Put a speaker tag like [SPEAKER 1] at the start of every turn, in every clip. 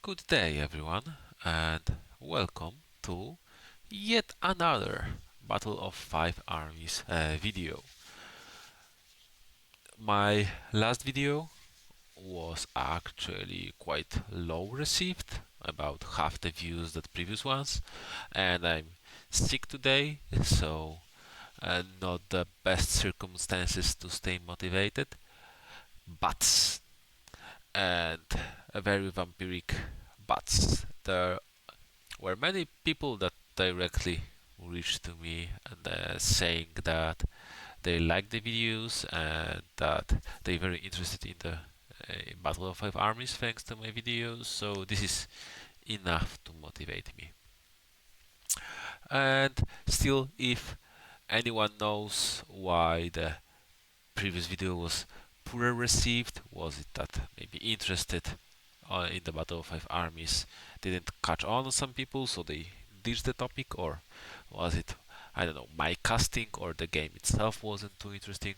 [SPEAKER 1] Good day, everyone, and welcome to yet another Battle of Five Armies video. My last video was actually quite low received, about half the views that previous ones, and I'm sick today, so not the best circumstances to stay motivated, but and a very vampiric buts. There were many people that directly reached to me and saying that they like the videos and that they're very interested in the Battle of Five Armies thanks to my videos. So this is enough to motivate me. And still, if anyone knows why the previous video was poorer received, was it that maybe interested in the Battle of Five Armies didn't catch on some people, so they ditched the topic, or was it, I don't know, my casting or the game itself wasn't too interesting?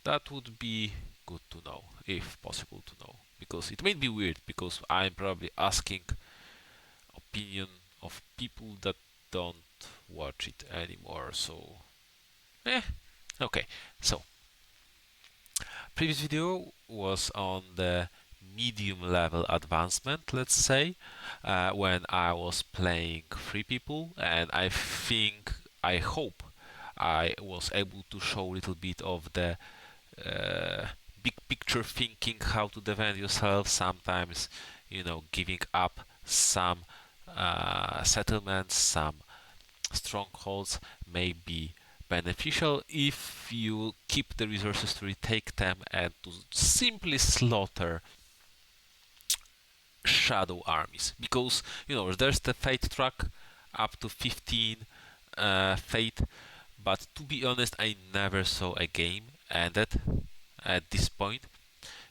[SPEAKER 1] That would be good to know, if possible to know, because it may be weird, because I'm probably asking opinion of people that don't watch it anymore, so okay. So previous video was on the medium level advancement, let's say, when I was playing 3 people, and I hope I was able to show a little bit of the big picture thinking, how to defend yourself, sometimes, giving up some settlements, some strongholds may be beneficial if you keep the resources to retake them and to simply slaughter shadow armies, because there's the fate track up to 15 fate, but to be honest, I never saw a game ended at this point.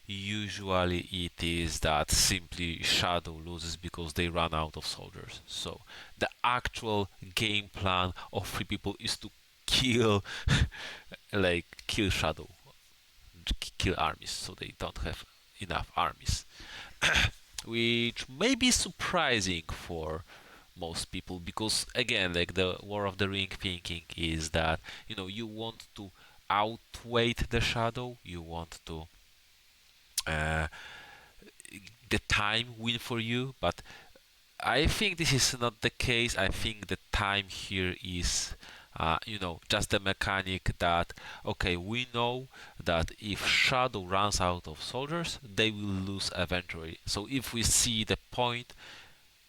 [SPEAKER 1] Usually it is that simply shadow loses because they run out of soldiers. So the actual game plan of 3 people is to kill kill shadow, kill armies, so they don't have enough armies. Which may be surprising for most people, because again, like the War of the Ring thinking is that you want to outweigh the shadow, you want to the time win for you, but I think this is not the case. I think the time here is just the mechanic that, okay, we know that if Shadow runs out of soldiers, they will lose eventually. So if we see the point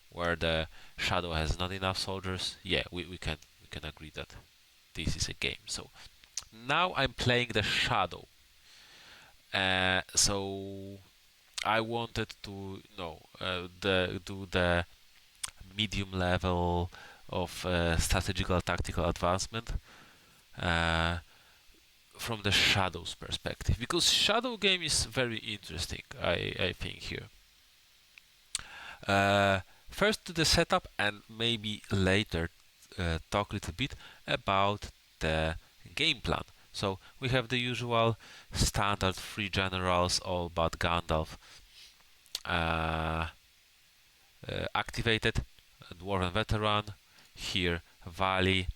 [SPEAKER 1] where the Shadow has not enough soldiers, yeah, we can agree that this is a game. So now I'm playing the Shadow. So I wanted to do the medium level of strategical tactical advancement from the Shadow's perspective, because Shadow game is very interesting, I think here. First to the setup, and maybe later talk a little bit about the game plan. So we have the usual standard 3 generals, all but Gandalf activated, Dwarven Veteran, here Valley,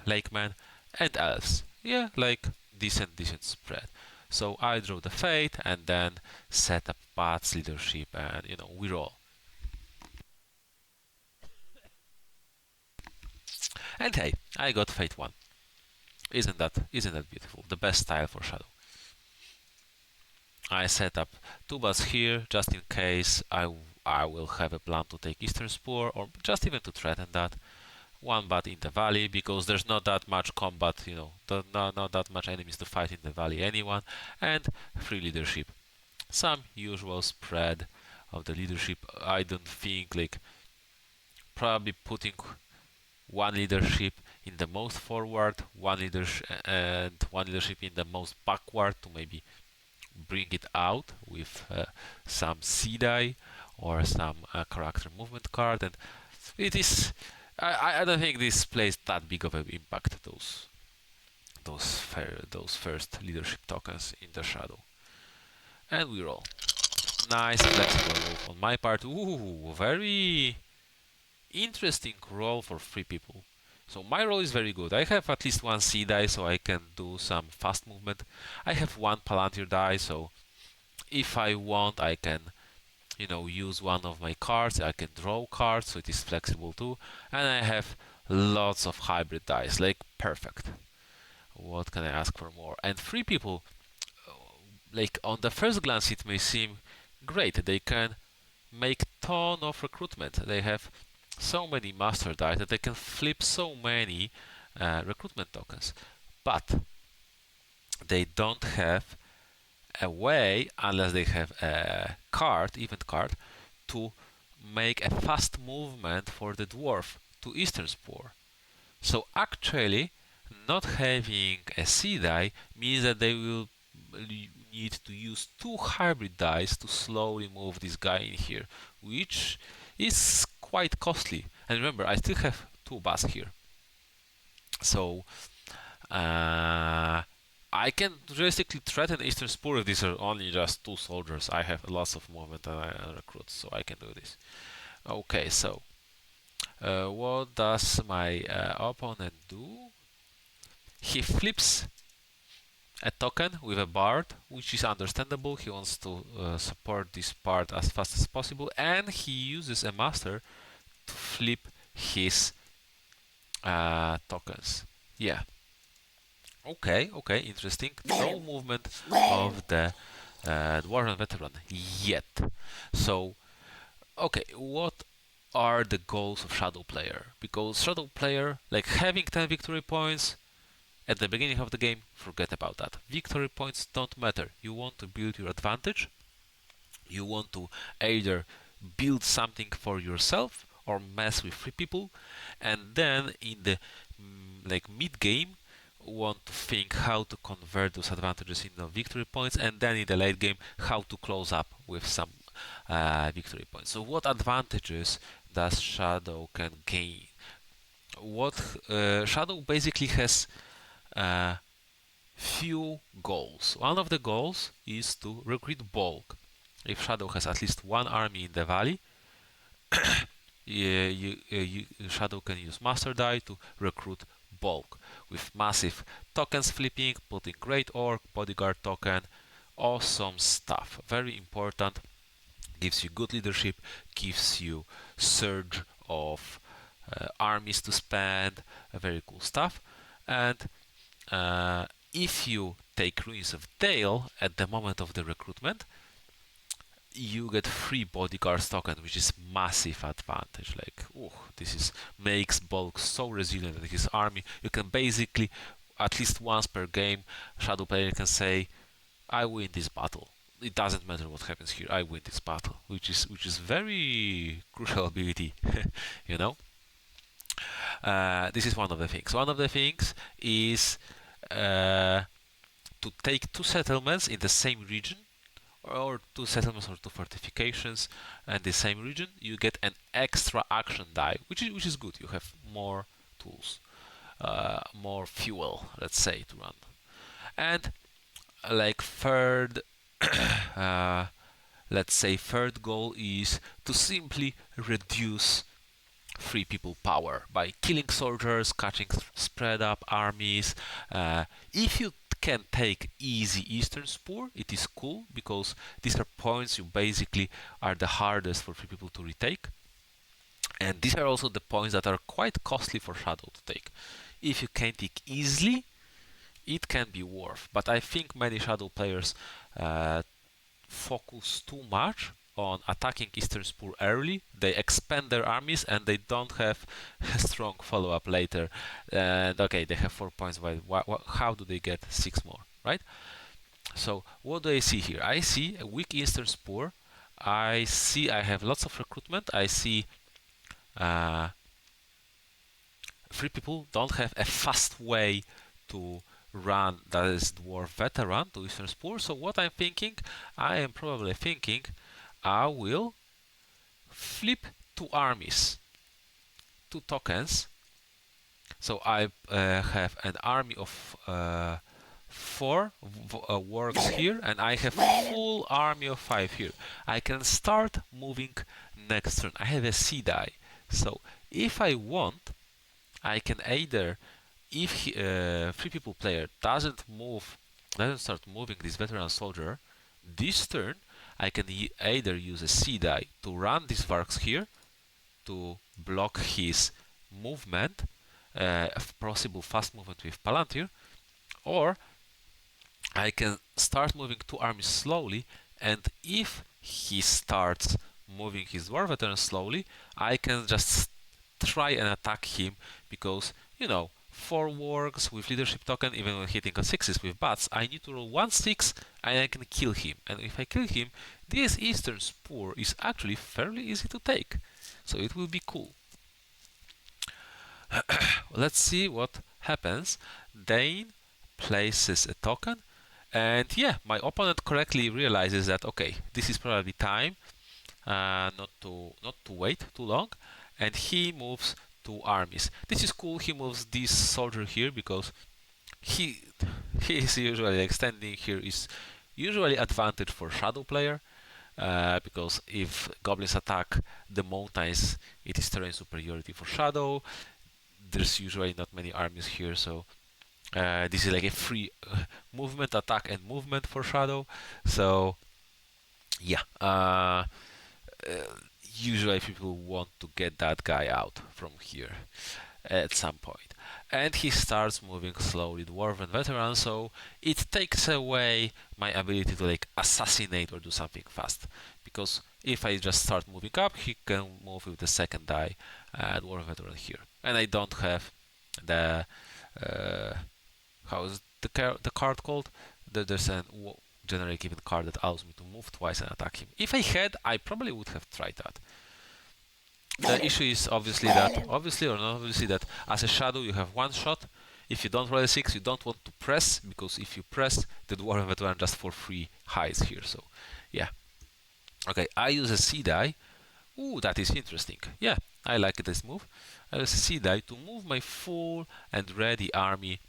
[SPEAKER 1] Lakeman, and Elves. Yeah, like decent spread. So I draw the Fate and then set up paths, leadership, and we roll. And hey, I got Fate 1. Isn't that beautiful? The best style for Shadow. I set up 2 bats here just in case I will have a plan to take Eastern Spur, or just even to threaten that. 1 bat in the valley, because there's not that much combat, not that much enemies to fight in the valley, anyone, and 3 leadership. Some usual spread of the leadership. I don't think, probably putting 1 leadership in the most forward, 1 leadership and 1 leadership in the most backward, to maybe bring it out with some C die or some character movement card, and it is. I don't think this plays that big of an impact. Those first leadership tokens in the Shadow, and we roll. Nice flexible move on my part. Ooh, very interesting role for 3 people. So my role is very good. I have at least one C die, so I can do some fast movement. I have one Palantir die, so if I want, I can, use one of my cards. I can draw cards, so it is flexible too. And I have lots of hybrid dice, like perfect. What can I ask for more? And 3 people, like on the first glance, it may seem great. They can make ton of recruitment. They have so many master die that they can flip so many recruitment tokens, but they don't have a way, unless they have a card, event card, to make a fast movement for the dwarf to Eastern Spore. So actually, not having a C die means that they will need to use 2 hybrid dice to slowly move this guy in here, which is quite costly. And remember, I still have 2 Basques here. So I can realistically threaten Eastern Spore if these are only just 2 soldiers. I have lots of movement and I recruit, so I can do this. Okay, so what does my opponent do? He flips a token with a bard, which is understandable. He wants to support this part as fast as possible, and he uses a master to flip his tokens. Yeah. Okay, interesting. No movement of the Dwarven veteran yet. So, okay, what are the goals of Shadow Player? Because Shadow Player, like having 10 victory points at the beginning of the game, forget about that. Victory points don't matter. You want to build your advantage. You want to either build something for yourself or mess with 3 people, and then in the like mid game want to think how to convert those advantages into victory points, and then in the late game how to close up with some victory points. So what advantages does Shadow can gain? What Shadow basically has few goals. One of the goals is to recruit bulk. If Shadow has at least one army in the valley, Shadow can use Master Die to recruit bulk with massive tokens flipping, putting Great Orc, Bodyguard token, awesome stuff. Very important. Gives you good leadership, gives you surge of armies to spend, very cool stuff. And if you take Ruins of Dale at the moment of the recruitment, you get 3 bodyguards token, which is massive advantage. Like, this makes bulk so resilient in his army. You can basically, at least once per game, Shadow player can say, "I win this battle. It doesn't matter what happens here. I win this battle," which is very crucial ability, you know. This is one of the things. One of the things is to take 2 settlements in the same region, or 2 settlements or 2 fortifications in the same region. You get an extra action die, which is good. You have more tools, more fuel, let's say, to run. And like third, let's say third goal is to simply reduce 3 people power by killing soldiers, catching spread up armies. If you can take easy Eastern Spore, it is cool, because these are points you basically are the hardest for 3 people to retake. And these are also the points that are quite costly for Shadow to take. If you can take easily, it can be worth. But I think many Shadow players focus too much on attacking Eastern Spore early. They expand their armies and they don't have a strong follow-up later. And okay, they have 4 points, but how do they get 6 more, right? So what do I see here? I see a weak Eastern Spore. I see I have lots of recruitment. I see 3 people don't have a fast way to run, that is Dwarf Veteran, to Eastern Spore. So what I'm thinking, I am probably thinking I will flip 2 armies, 2 tokens. So I have an army of 4 works here, and I have full army of 5 here. I can start moving next turn. I have a C die, so if I want, I can either, if free people player doesn't start moving this veteran soldier this turn, I can either use a C die to run these Varks here to block his movement, possible fast movement with Palantir, or I can start moving 2 armies slowly, and if he starts moving his war veteran slowly, I can just try and attack him, because, 4 works with leadership token, even when hitting on 6s with bats, I need to roll 1/6 and I can kill him. And if I kill him, this Eastern Spur is actually fairly easy to take, so it will be cool. Let's see what happens. Dane places a token, and yeah, my opponent correctly realizes that, okay, this is probably time not to wait too long, and he moves 2 armies. This is cool. He moves this soldier here because he is usually extending here is usually advantage for shadow player, because if goblins attack the mountains, it is terrain superiority for shadow. There's usually not many armies here, so this is like a free movement, attack, and movement for shadow. So yeah, usually people want to get that guy out from here at some point. And he starts moving slowly, dwarven veteran, so it takes away my ability to like assassinate or do something fast, because if I just start moving up, he can move with the second die dwarven veteran here, and I don't have the how is the card called? There's a generic event card that allows me to move twice and attack him. If I had, I probably would have tried that. The issue is obviously that as a shadow you have one shot. If you don't roll a 6, you don't want to press, because if you press, the dwarven veteran just for free hides here. So yeah. Okay, I use a C die. Ooh, that is interesting. Yeah, I like this move. I use a C die to move my full and ready army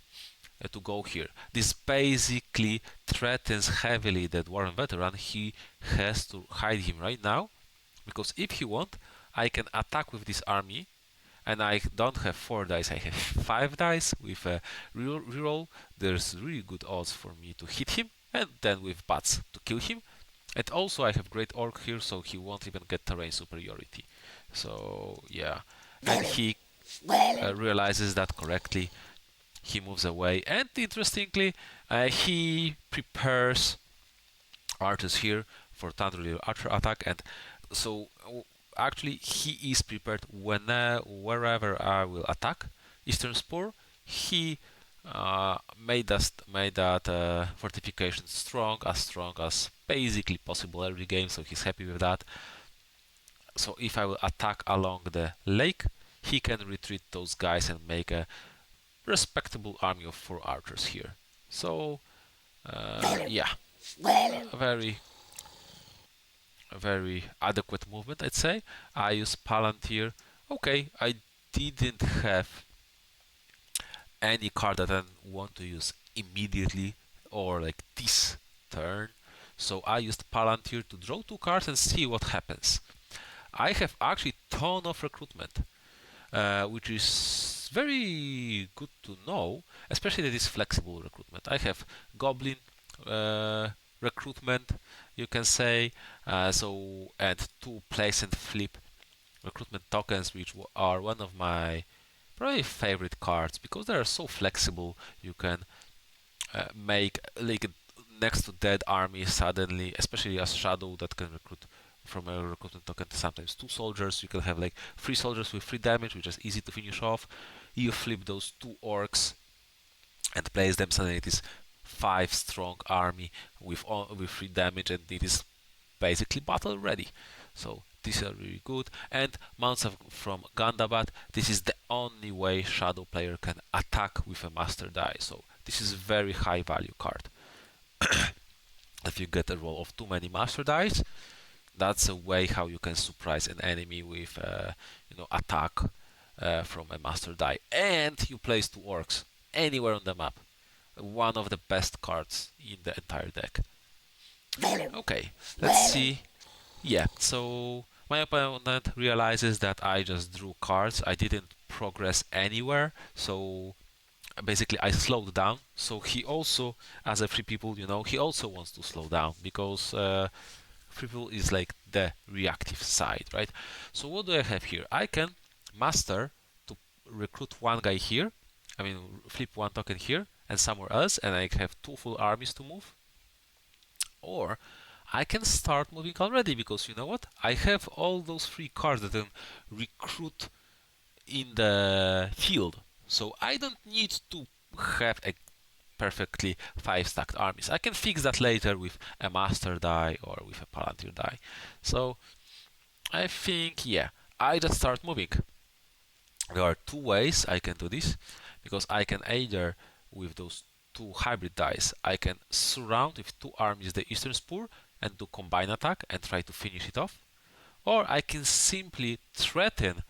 [SPEAKER 1] to go here. This basically threatens heavily the dwarven veteran. He has to hide him right now, because if he wants, I can attack with this army, and I don't have 4 dice, I have 5 dice. With a reroll, there's really good odds for me to hit him, and then with bats to kill him. And also I have great orc here, so he won't even get terrain superiority. So yeah, and he realizes that correctly. He moves away, and interestingly, he prepares archers here for Thunderly Archer attack, and so actually he is prepared wherever I will attack Eastern Spur. He made that fortification as strong as basically possible every game, so he's happy with that. So if I will attack along the lake, he can retreat those guys and make a respectable army of 4 archers here. So yeah, a very adequate movement, I'd say. I use Palantir. Okay, I didn't have any card that I want to use immediately or like this turn, so I used Palantir to draw 2 cards and see what happens. I have actually ton of recruitment, which is very good to know, especially that it's flexible recruitment. I have Goblin recruitment, you can say, so and 2 place and flip recruitment tokens, which are one of my probably favorite cards, because they are so flexible. You can make like next to dead army suddenly, especially as shadow that can recruit from a recruitment token, sometimes 2 soldiers. You can have like 3 soldiers with 3 damage, which is easy to finish off. You flip those 2 orcs and place them, suddenly it is 5 strong army with 3 damage, and it is basically battle ready. So these are really good. And mounts from Gandabat. This is the only way shadow player can attack with a master die. So this is a very high value card. If you get a roll of too many master dice, that's a way how you can surprise an enemy with attack from a master die. And you place 2 orcs anywhere on the map. one of the best cards in the entire deck. Okay, let's see. Yeah, so my opponent realizes that I just drew cards. I didn't progress anywhere, so basically I slowed down. So he also, as a free people, he also wants to slow down because free people is like the reactive side, right? So what do I have here? I can master to recruit one guy here. I mean, flip one token here and somewhere else, and I have two full armies to move. Or I can start moving already because you know what? I have all those free cards that can recruit in the field. So I don't need to have a perfectly 5 stacked armies. I can fix that later with a master die or with a palantir die. So I think, yeah, I just start moving. There are two ways I can do this because I can either with those two hybrid dice I can surround with two armies the eastern spur and do combine attack and try to finish it off, or I can simply threaten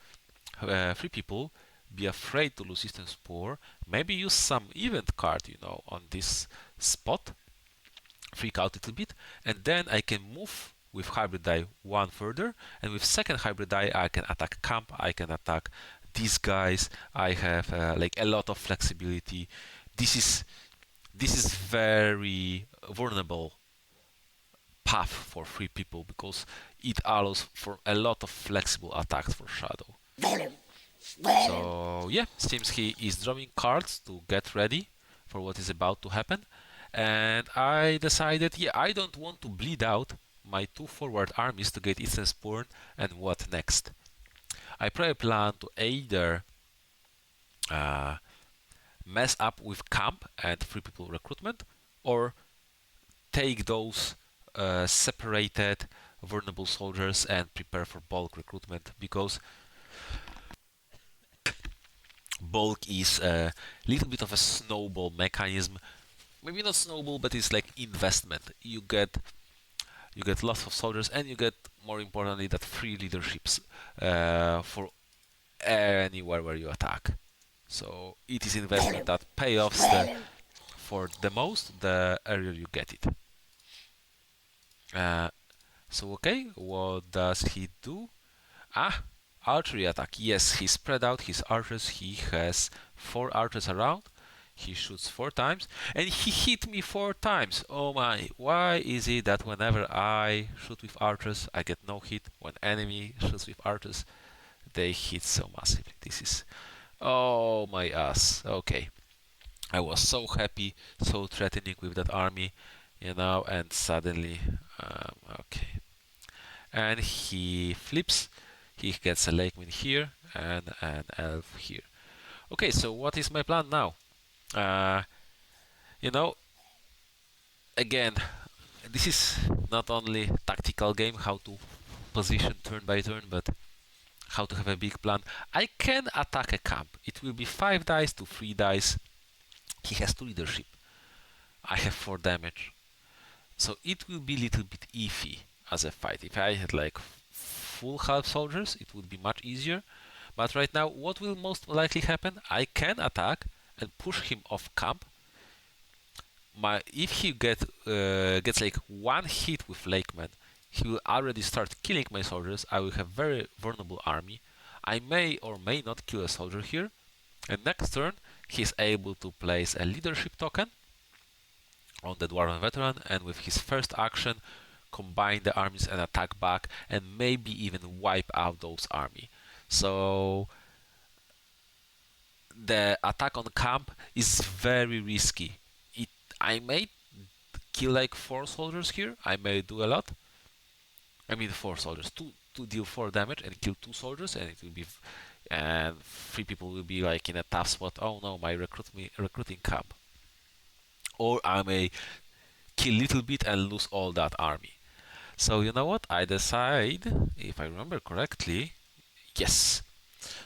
[SPEAKER 1] free people, be afraid to lose eastern spur, maybe use some event card on this spot, freak out a little bit, and then I can move with hybrid die one further, and with second hybrid die I can attack camp, I can attack these guys. I have like a lot of flexibility. This is very vulnerable path for free people because it allows for a lot of flexible attacks for shadow. So yeah, seems he is drawing cards to get ready for what is about to happen. And I decided, yeah, I don't want to bleed out my two forward armies to get Eastern Spurn, and what next? I probably plan to either uh, mess up with camp and free people recruitment, or take those separated vulnerable soldiers and prepare for bulk recruitment, because bulk is a little bit of a snowball mechanism. Maybe not snowball, but it's like investment. You get lots of soldiers, and you get, more importantly, that free leaderships for anywhere where you attack. So it is investment that payoffs for the most the earlier you get it. Uh, so okay, what does he do? Ah, archery attack. Yes, he spread out his archers. He has 4 archers around. He shoots 4 times, and he hit me 4 times. Oh my! Why is it that whenever I shoot with archers, I get no hit? When enemy shoots with archers, they hit so massively. This is, oh my ass. Okay, I was so happy, so threatening with that army, and suddenly, okay. And he flips. He gets a lakeman here and an elf here. Okay, so what is my plan now? Uh, you know, again, this is not only tactical game, how to position turn by turn, but how to have a big plan. I can attack a camp. It will be 5 dice to 3 dice. He has 2 leadership. I have 4 damage. So it will be a little bit iffy as a fight. If I had like full half soldiers, it would be much easier. But right now, what will most likely happen? I can attack and push him off camp. If he gets like one hit with Lakeman, he will already start killing my soldiers. I will have very vulnerable army. I may or may not kill a soldier here. And next turn, he's able to place a leadership token on the Dwarven Veteran, and with his first action, combine the armies and attack back, and maybe even wipe out those army. So the attack on camp is very risky. I may kill like 4 soldiers here. I may do a lot. I mean 4 soldiers to deal 4 damage and kill 2 soldiers, and it will be and 3 people will be like in a tough spot. Oh no, my recruiting camp. Or I may kill little bit and lose all that army. So you know what? I decide, if I remember correctly, yes.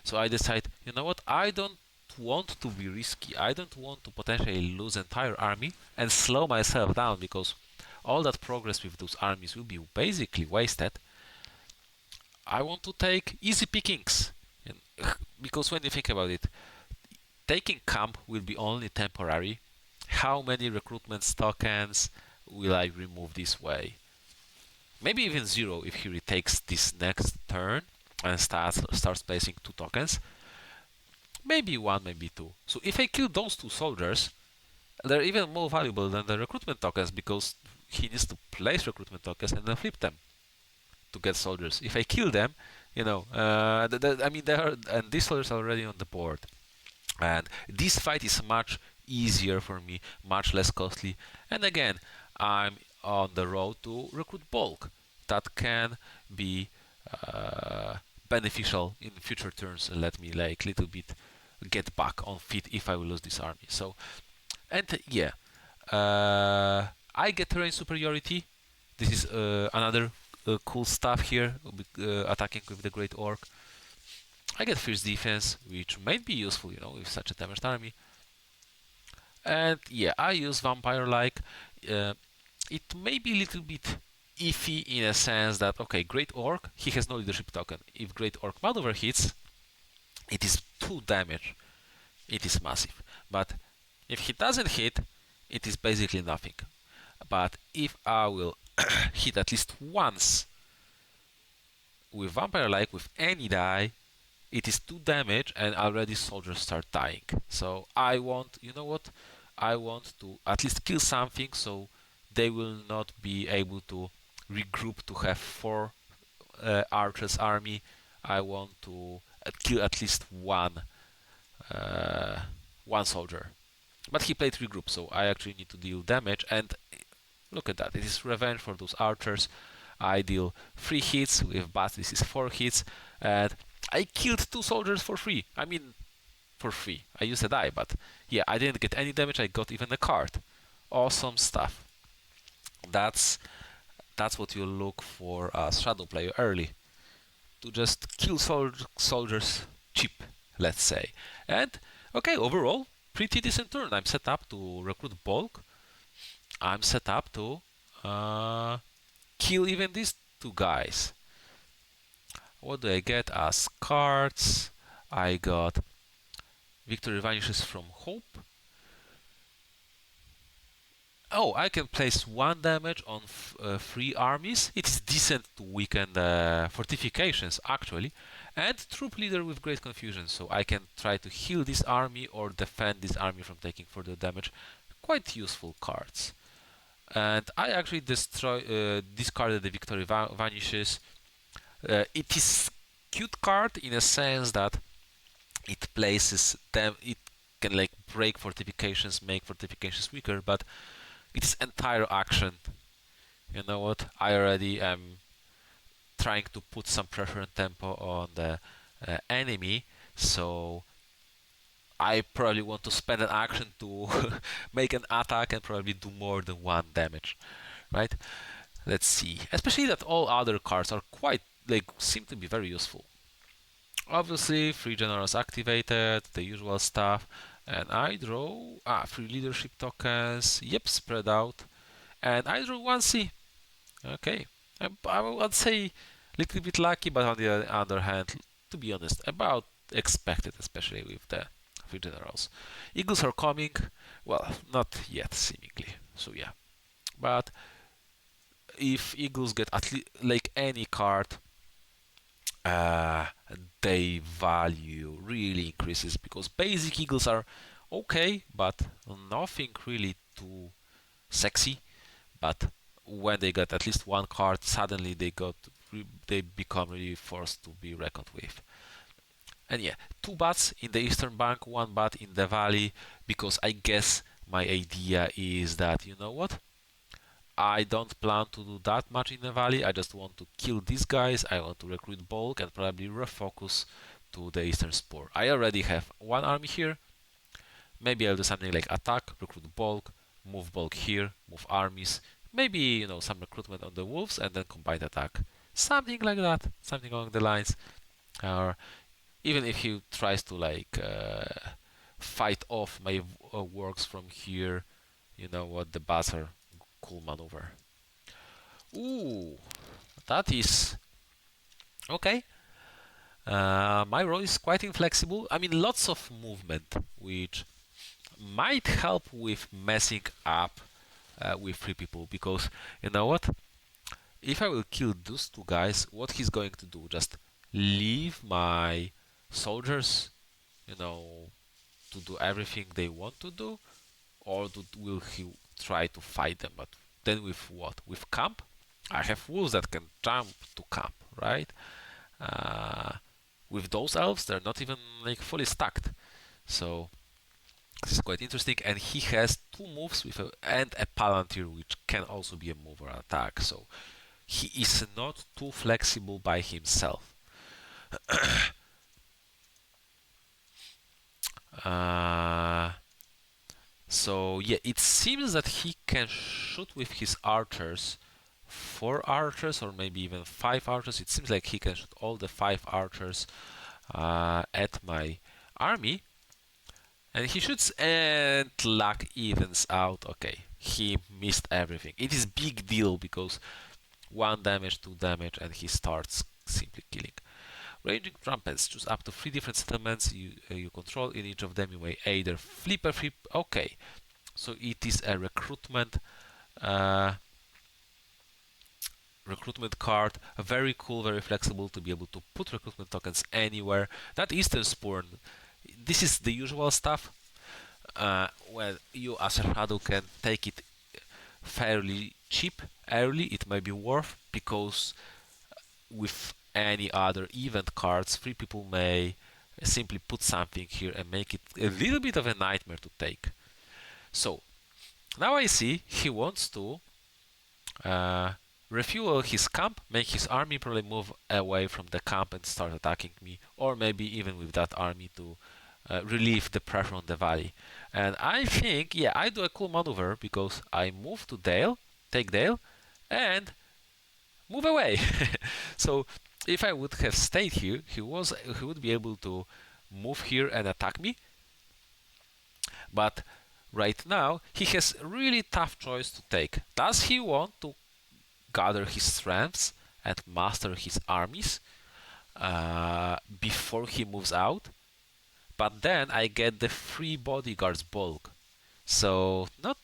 [SPEAKER 1] So I decide, you know what? I don't want to be risky. I don't want to potentially lose entire army and slow myself down, because all that progress with those armies will be basically wasted. I want to take easy pickings. And, because when you think about it, taking camp will be only temporary. how many recruitment tokens will I remove this way? Maybe even 0 if he retakes this next turn and starts placing 2 tokens. Maybe 1, maybe 2. So if I kill those 2 soldiers, they're even more valuable than the recruitment tokens because he needs to place recruitment tokens and then flip them to get soldiers. If I kill them, I mean, and these soldiers are already on the board. And this fight is much easier for me, much less costly. And again, I'm on the road to recruit bulk. That can be beneficial in future turns and let me like little bit get back on feet if I will lose this army. So, and yeah, I get terrain superiority. This is another cool stuff here, attacking with the Great Orc. I get fierce defense, which might be useful, with such a damaged army. And yeah, I use vampire-like. It may be a little bit iffy in a sense that, okay, Great Orc, he has no leadership token. If Great Orc maneuver hits, it is 2 damage. It is massive. But if he doesn't hit, it is basically nothing. But if I will hit at least once with vampire-like with any die, it is 2 damage and already soldiers start dying. So I want, I want to at least kill something so they will not be able to regroup to have 4 archers army. I want to kill at least one soldier. But he played regroup, so I actually need to deal damage. And look at that, it is revenge for those archers. I deal 3 hits with bats. This is 4 hits, and I killed 2 soldiers for free. I mean, for free. I used a die, but yeah, I didn't get any damage. I got even a card. Awesome stuff. That's what you look for as shadow player early, to just kill soldiers cheap, let's say. And okay, overall, pretty decent turn. I'm set up to recruit bulk. I'm set up to kill even these 2 guys. What do I get as cards? I got Victory Vanishes from Hope. Oh, I can place 1 damage on 3 armies. It is decent to weaken the fortifications, actually. And Troop Leader with Great Confusion, so I can try to heal this army or defend this army from taking further damage. Quite useful cards. And I actually discarded the Victory Vanishes. It is cute card in a sense that it places them, it can like break fortifications, make fortifications weaker, but its entire action, you know what, I already am trying to put some pressure and tempo on the enemy, so I probably want to spend an action to make an attack and probably do more than 1 damage, right? Let's see, especially that all other cards are quite, seem to be very useful. Obviously, 3 generals activated, the usual stuff, and I draw 3 leadership tokens, yep, spread out, and I draw 1 C. Okay, I would say a little bit lucky, but on the other hand, to be honest, about expected, especially with the 3 generals. Eagles are coming, well, not yet, seemingly, so yeah. But if Eagles get at least any card, their value really increases, because basic Eagles are okay, but nothing really too sexy. But when they get at least 1 card, suddenly they become really forced to be reckoned with. And yeah, 2 bats in the eastern bank, 1 bat in the valley, because I guess my idea is that, you know what, I don't plan to do that much in the valley. I just want to kill these guys. I want to recruit bulk and probably refocus to the eastern spore. I already have 1 army here. Maybe I'll do something like attack, recruit bulk, move bulk here, move armies. Maybe, some recruitment on the wolves and then combined attack. Something like that. Something along the lines. Or even if he tries to fight off my works from here, you know what, the bats are cool maneuver. Ooh, that is okay. My role is quite inflexible. I mean, lots of movement, which might help with messing up with 3 people, because you know what? If I will kill those 2 guys, what he's going to do? Just leave my soldiers, you know, to do everything they want to do, or will he try to fight them? But then with what? With camp? I have wolves that can jump to camp, right? Uh, with those elves, they're not even like fully stacked. So this is quite interesting, and he has 2 moves and a palantir, which can also be a move or attack. So he is not too flexible by himself. uh, so yeah, it seems that he can shoot with his archers 4 archers or maybe even 5 archers. It seems like he can shoot all the 5 archers at my army, and he shoots and luck evens out. Okay, he missed everything. It is big deal because 1 damage, 2 damage, and he starts simply killing. Ranging trumpets. Choose up to 3 different settlements you control. In each of them, you may either flip a flip. Okay, so it is a recruitment card. Very cool, very flexible to be able to put recruitment tokens anywhere. That Eastern Spawn. This is the usual stuff. Well, you as a shadow can take it fairly cheap early. It may be worth, because with any other event cards, 3 people may simply put something here and make it a little bit of a nightmare to take. So now I see he wants to refuel his camp, make his army probably move away from the camp and start attacking me, or maybe even with that army to relieve the pressure on the valley. And I think, yeah, I do a cool maneuver because I move to Dale, take Dale, and move away. So if I would have stayed here, he would be able to move here and attack me. But right now, he has a really tough choice to take. Does he want to gather his strengths and master his armies before he moves out? But then I get the 3 bodyguards bulk, so not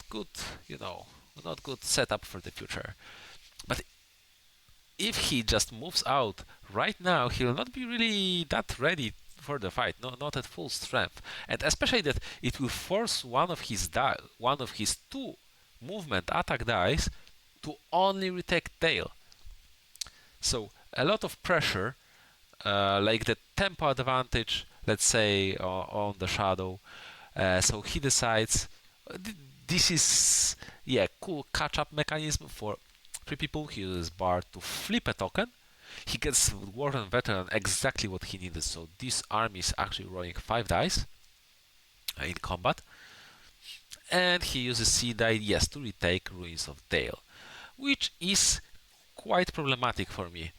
[SPEAKER 1] good, not good setup for the future. But if he just moves out right now, he will not be really that ready for the fight, not at full strength, and especially that it will force one of his 2 movement attack dice to only retake tail. So a lot of pressure, like the tempo advantage, let's say, on the shadow. So he decides this is cool catch-up mechanism for 3 people. He uses Bard to flip a token. He gets Warden Veteran exactly what he needed. So this army is actually rolling 5 dice in combat, and he uses C die, yes, to retake Ruins of Dale, which is quite problematic for me.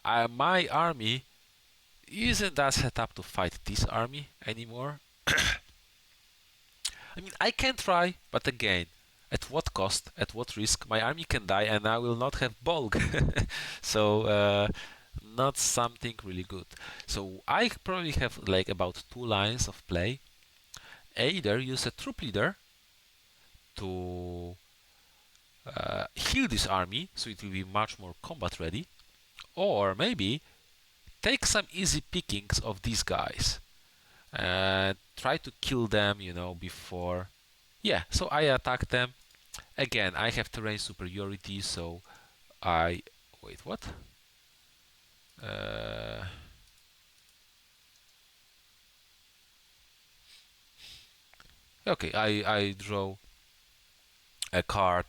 [SPEAKER 1] My army isn't that set up to fight this army anymore. I mean, I can try, but again, at what cost, at what risk? My army can die and I will not have bulk. So, not something really good. So I probably have like about 2 lines of play. Either use a troop leader to heal this army, so it will be much more combat ready, or maybe take some easy pickings of these guys and try to kill them, before. Yeah, so I attack them. Again, I have terrain superiority, so I. Wait, what? Okay, I draw a card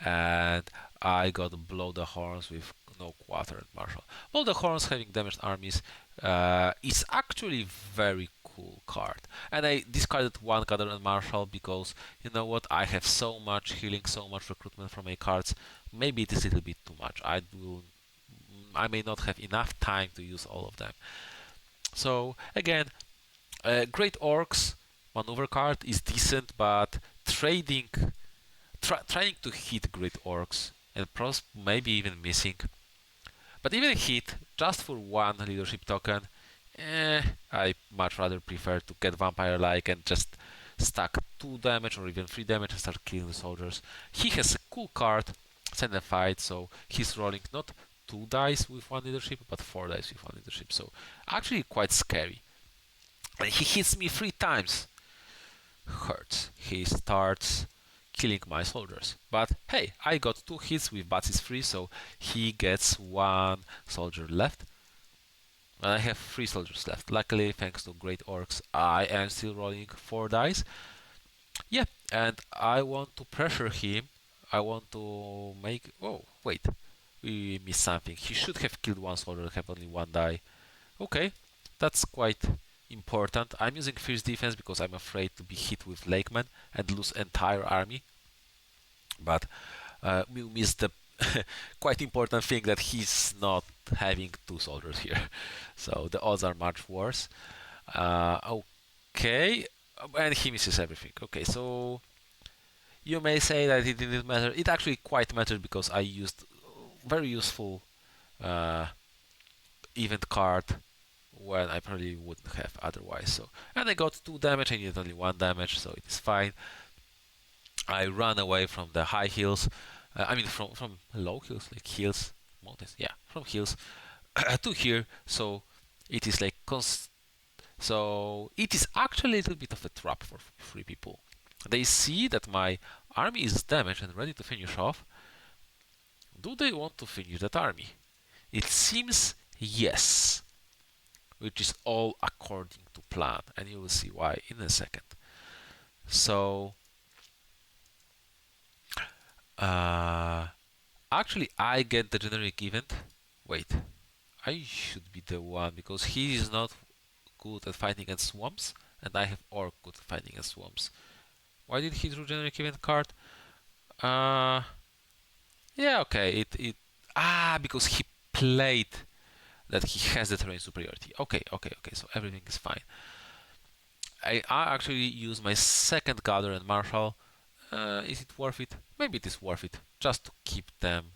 [SPEAKER 1] and I got Blow the Horns with no Quarter and Marshal. Blow the Horns, having damaged armies, is actually very cool card. And I discarded 1 Gather and Marshal because, you know what, I have so much healing, so much recruitment from my cards. Maybe it is a little bit too much. I may not have enough time to use all of them. So again, Great Orcs maneuver card is decent, but trying to hit Great Orcs and maybe even missing, but even hit just for 1 leadership token Eh, I much rather prefer to get vampire-like and just stack 2 damage or even 3 damage and start killing the soldiers. He has a cool card, Send and Fight, so he's rolling not 2 dice with 1 leadership, but 4 dice with 1 leadership, so actually quite scary. And he hits me 3 times. Hurts. He starts killing my soldiers. But hey, I got 2 hits with Bats 3, so he gets 1 soldier left. And I have 3 soldiers left. Luckily, thanks to great orcs, I am still rolling 4 dice. Yeah, and I want to pressure him. I want to make... Oh, wait. We missed something. He should have killed 1 soldier, have only 1 die. Okay, that's quite important. I'm using fierce defense because I'm afraid to be hit with Lakeman and lose entire army. But we missed the quite important thing that he's not having 2 soldiers here. So the odds are much worse. Okay, and he misses everything. Okay, so you may say that it didn't matter. It actually quite mattered because I used very useful uh, event card when I probably wouldn't have otherwise. So, and I got 2 damage. I needed only 1 damage, so it is fine. I ran away from the high hills. I mean, from low hills, like hills, mountains. Yeah, from hills to here. So it is like so it is actually a little bit of a trap for 3 people. They see that my army is damaged and ready to finish off. Do they want to finish that army? It seems yes, which is all according to plan, and you will see why in a second. So actually I get the generic event. Wait, I should be the one because he is not good at fighting against swamps and I have orc good at fighting against swamps. Why did he draw generic event card? Uh yeah, okay, it because he played that he has the terrain superiority. Okay, so everything is fine. I actually use my second gather and marshal. Is it worth it? Maybe it is worth it, just to keep them,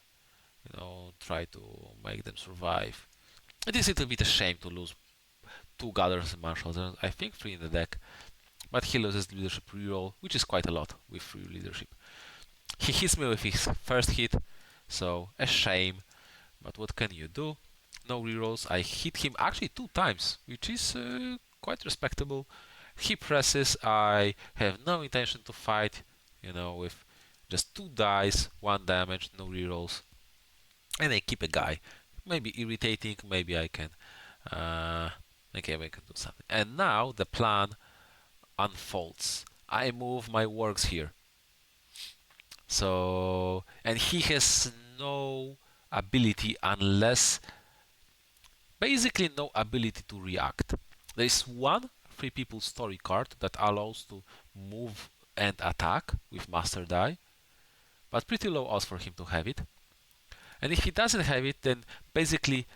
[SPEAKER 1] try to make them survive. It is a little bit a shame to lose 2 gatherers and marshals, and I think 3 in the deck, but he loses leadership reroll, which is quite a lot with 3 leadership. He hits me with his first hit, so a shame, but what can you do? No rerolls. I hit him actually 2 times, which is quite respectable. He presses. I have no intention to fight, with just 2 dice, 1 damage, no rerolls, and I keep a guy. Maybe irritating. Maybe I can. Maybe I can do something. And now the plan unfolds. I move my works here. So, and he has no ability unless basically no ability to react. There is one 3 people story card that allows to move and attack with Master Die, but pretty low odds for him to have it. And if he doesn't have it, then basically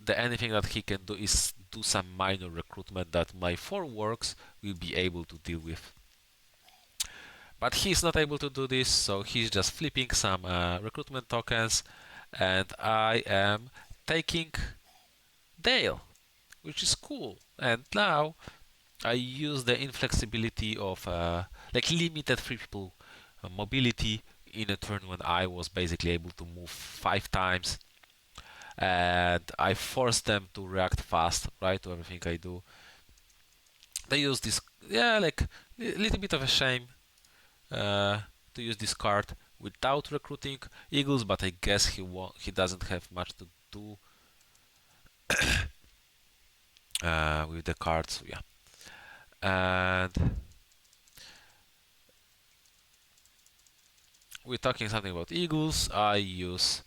[SPEAKER 1] the anything that he can do is do some minor recruitment that my 4 works will be able to deal with. But he's not able to do this, so he's just flipping some recruitment tokens, and I am taking Dale, which is cool. And now I use the inflexibility of like limited 3 people mobility in a turn when I was basically able to move 5 times, and I forced them to react fast, right, to everything I do. They use this, yeah, like a little bit of a shame to use this card without recruiting eagles, but I guess he doesn't have much to do with the cards, so yeah. And we're talking something about eagles. I use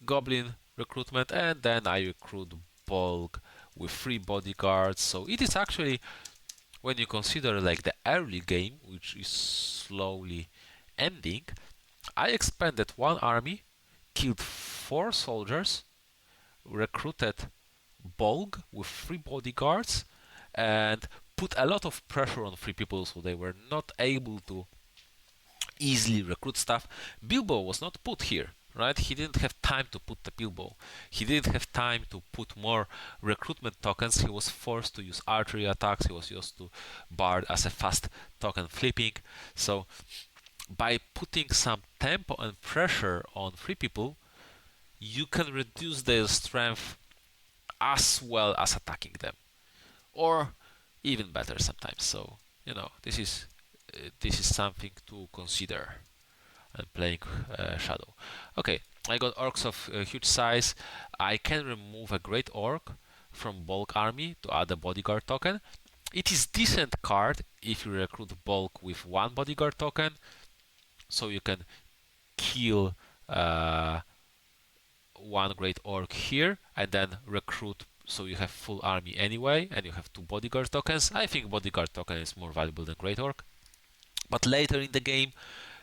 [SPEAKER 1] goblin recruitment, and then I recruit bulk with 3 bodyguards. So it is actually, when you consider like the early game, which is slowly ending, I expanded 1 army, killed 4 soldiers, recruited bulk with 3 bodyguards, and put a lot of pressure on 3 people, so they were not able to easily recruit stuff. Bilbo was not put here, right? He didn't have time to put the Bilbo. He didn't have time to put more recruitment tokens. He was forced to use archery attacks. He was used to Bard as a fast token flipping. So by putting some tempo and pressure on free people, you can reduce their strength as well as attacking them, or even better sometimes. So this is something to consider. And playing Shadow. Okay, I got orcs of huge size. I can remove a great orc from bulk army to add a bodyguard token. It is decent card if you recruit bulk with one bodyguard token, so you can kill one great orc here and then recruit, so you have full army anyway, and you have two bodyguard tokens. I think bodyguard token is more valuable than great orc, but later in the game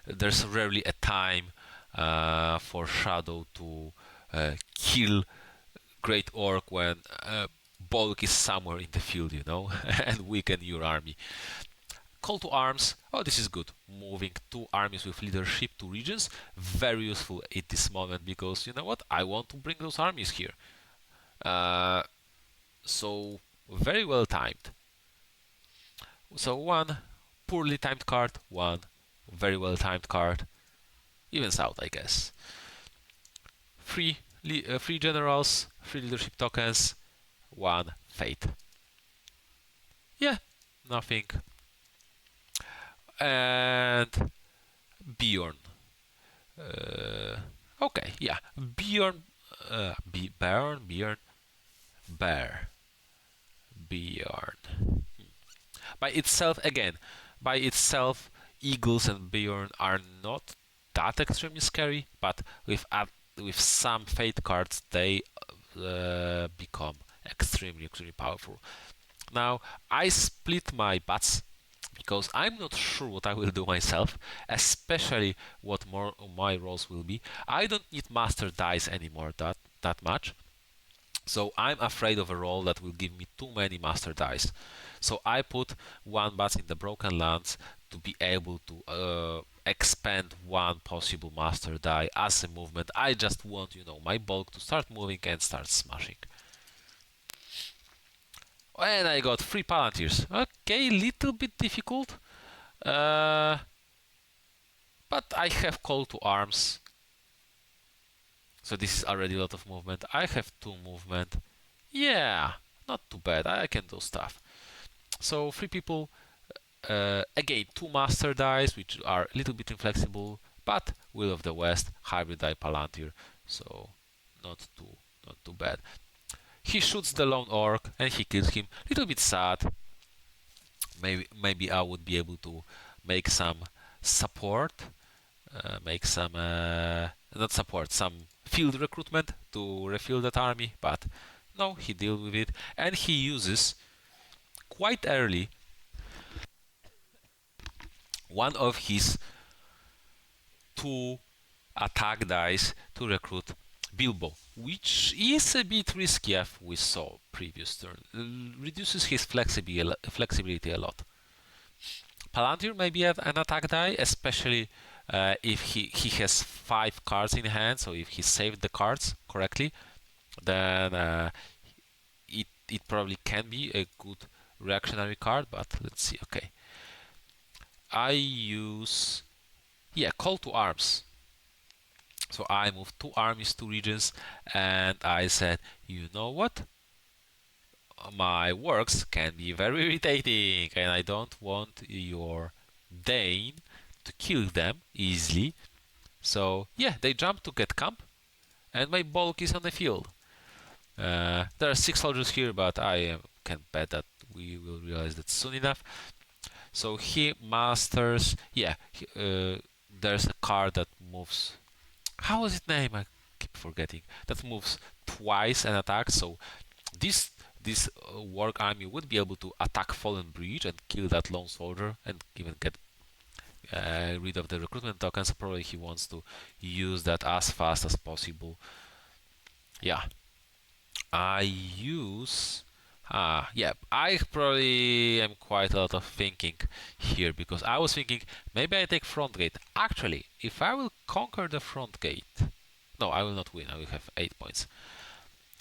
[SPEAKER 1] there's rarely a time for Shadow to kill Great Orc when bulk is somewhere in the field, and weaken your army. Call to arms. Oh, this is good. Moving two armies with leadership to regions. Very useful at this moment because, you know what? I want to bring those armies here. So, very well timed. So, one poorly timed card, one very well timed card. Evens out, I guess. Free generals, free leadership tokens, one fate. Yeah, nothing. And Bjorn. Okay, yeah, Bjorn. Bear. Bjorn. By itself, Eagles and Bjorn are not that extremely scary, but with some fate cards, they become extremely powerful. Now, I split my bats because I'm not sure what I will do myself, especially what more my roles will be. I don't need master dice anymore that much, so I'm afraid of a roll that will give me too many master dice. So I put one bats in the Broken Lands to be able to expand one possible master die as a movement. I just want, my bulk to start moving and start smashing. And I got 3 Palantirs. Okay, little bit difficult. But I have Call to Arms. So this is already a lot of movement. I have 2 movement. Yeah, not too bad. I can do stuff. So 3 people. Again, 2 master dice, which are a little bit inflexible, but Will of the West, hybrid die Palantir, so not too bad. He shoots the lone orc and he kills him. Little bit sad. Maybe I would be able to make some support, some field recruitment to refill that army, but no, he deals with it, and he uses quite early one of his 2 attack dice to recruit Bilbo, which is a bit risky as we saw previous turn. Reduces his flexibility a lot. Palantir may be an attack die, especially if he has 5 cards in hand, so if he saved the cards correctly, then it probably can be a good reactionary card, but let's see. Okay. I use Call to Arms. So I moved 2 armies to regions, and I said, you know what? My works can be very irritating, and I don't want your Dane to kill them easily. So yeah, they jump to get camp, and my bulk is on the field. There are 6 soldiers here, but I can bet that we will realize that soon enough. So he masters. There's a card that moves. How is it named? I keep forgetting. That moves twice and attacks. So this work army would be able to attack Fallen Breach and kill that lone soldier, and even get rid of the recruitment tokens. Probably he wants to use that as fast as possible. Yeah, I use. I probably am quite a lot of thinking here, because I was thinking maybe I take front gate. Actually, if I will conquer the front gate, No, I will not win. I will have 8 points.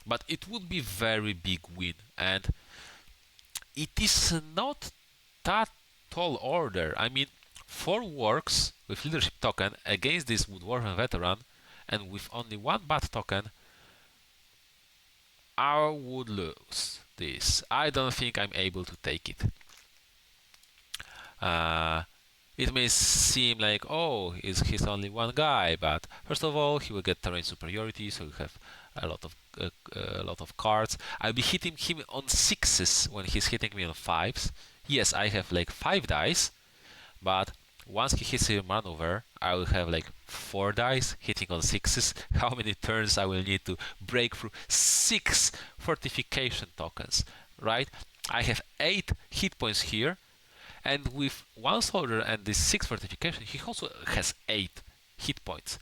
[SPEAKER 1] But it would be very big win, and it is not that tall order. I mean, 4 works with leadership token against this Woodworm veteran, and with only 1 bat token, I would lose this. I don't think I'm able to take it. Uh, it may seem like, oh, he's only one guy, but first of all, he will get terrain superiority, so you have a lot of cards. I'll be hitting him on 6s when he's hitting me on 5s. Yes, I have like 5 dice, but once he hits a maneuver, I will have like 4 dice hitting on 6s. How many turns I will need to break through 6 fortification tokens, right? I have 8 hit points here, and with 1 soldier and this 6 fortification, he also has 8 hit points.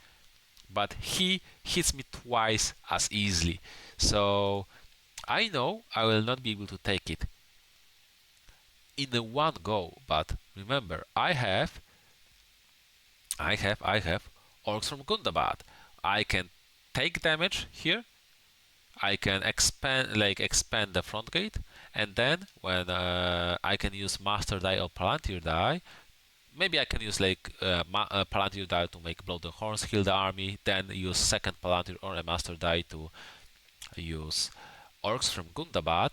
[SPEAKER 1] But he hits me twice as easily. So I know I will not be able to take it in the one go. But remember, I have orcs from Gundabad. I can take damage here. I can expand the front gate, and then when I can use Master Die or Palantir Die, maybe I can use Palantir Die to make Blood and Horns heal the army, then use second Palantir or a Master Die to use Orcs from Gundabad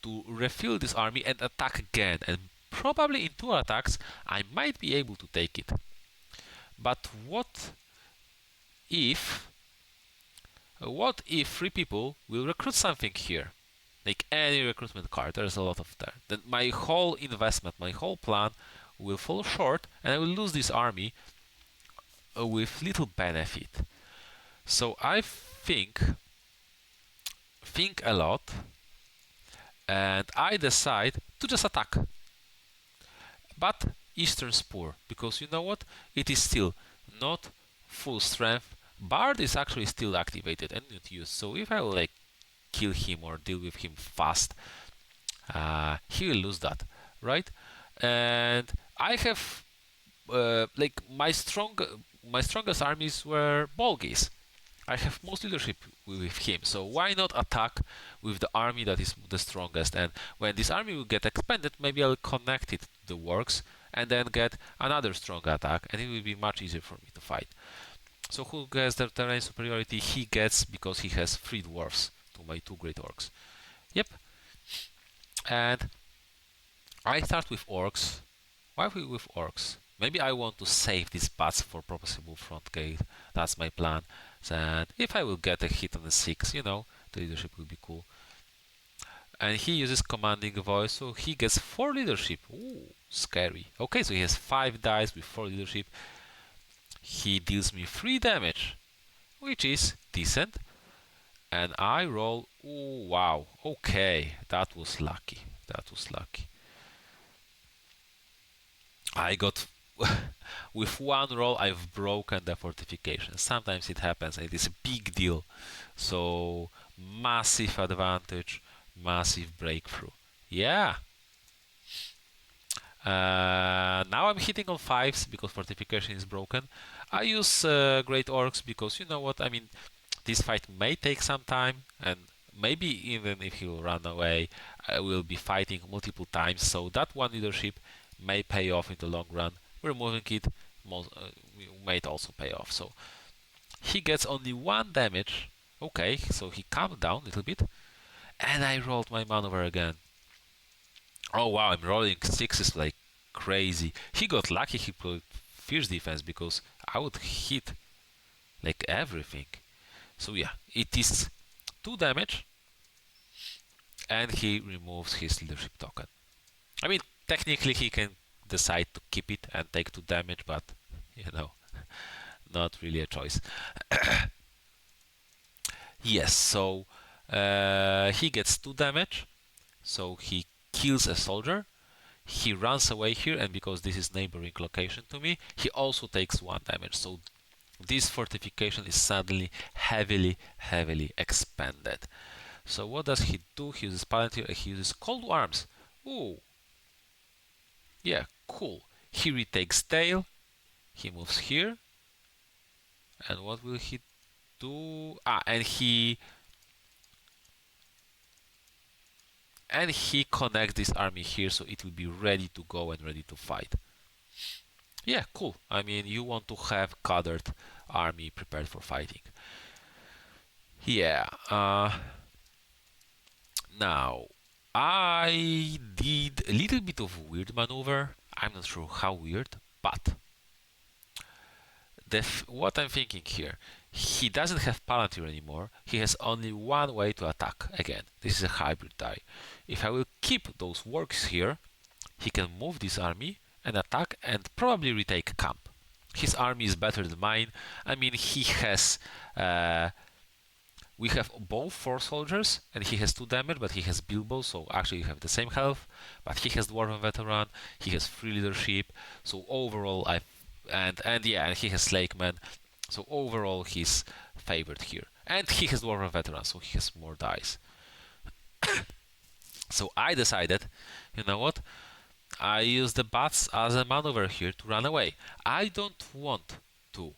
[SPEAKER 1] to refill this army and attack again. And probably in 2 attacks I might be able to take it. But what if 3 people will recruit something here? Like any recruitment card, there's a lot of there. Then my whole investment, my whole plan will fall short, and I will lose this army with little benefit. So I think a lot, and I decide to just attack. But Eastern's poor, because you know what? It is still not full strength. Bard is actually still activated and not used. So if I will like kill him or deal with him fast, he will lose that, right? And I have my strongest armies were Bolgis. I have most leadership with him, so why not attack with the army that is the strongest? And when this army will get expanded, maybe I'll connect it to the works and then get another strong attack, and it will be much easier for me to fight. So who gets the terrain superiority? He gets, because he has 3 dwarfs to my 2 great orcs. Yep. And I start with orcs. Why with orcs? Maybe I want to save these bats for possible front gate. That's my plan. And if I will get a hit on the 6, the leadership will be cool. And he uses commanding voice, so he gets 4 leadership. Ooh, scary. Okay, so he has 5 dice with 4 leadership. He deals me 3 damage, which is decent. And I roll. Ooh, wow. Okay, that was lucky. I got with 1 roll I've broken the fortification. Sometimes it happens, it is a big deal. So massive advantage, massive breakthrough. Yeah. Now I'm hitting on 5s because fortification is broken. I use great orcs because you know what, I mean, this fight may take some time, and maybe even if he will run away, I will be fighting multiple times, so that 1 leadership may pay off in the long run. Removing it might also pay off. So he gets only 1 damage. Okay, so he calmed down a little bit, and I rolled my maneuver again. Oh wow, I'm rolling 6s like crazy. He got lucky he put fierce defense, because I would hit like everything. So yeah, it is 2 damage, and he removes his leadership token. I mean, technically he can decide to keep it and take 2 damage, but not really a choice. Yes, so he gets 2 damage, so he kills a soldier. He runs away here, and because this is neighboring location to me, he also takes 1 damage. So this fortification is suddenly heavily expanded. So what does he do? He uses Palantir, he uses Cold Arms. Ooh. Yeah, cool. He retakes tail. He moves here. And what will he do and he connects this army here, so it will be ready to go and ready to fight. Yeah, cool. I mean, you want to have gathered army prepared for fighting. Yeah. Now, I did a little bit of weird maneuver. I'm not sure how weird, but what I'm thinking here, he doesn't have Palantir anymore. He has only one way to attack. Again, this is a hybrid die. If I will keep those works here, he can move this army and attack and probably retake camp. His army is better than mine. I mean, he has. We have both 4 soldiers, and he has 2 damage, but he has Bilbo, so actually we have the same health. But he has Dwarven Veteran, he has 3 leadership, so overall and yeah, and he has Slakeman, so overall he's favored here. And he has Dwarven Veteran, so he has more dice. So I decided, you know what? I use the bats as a maneuver here to run away. I don't want to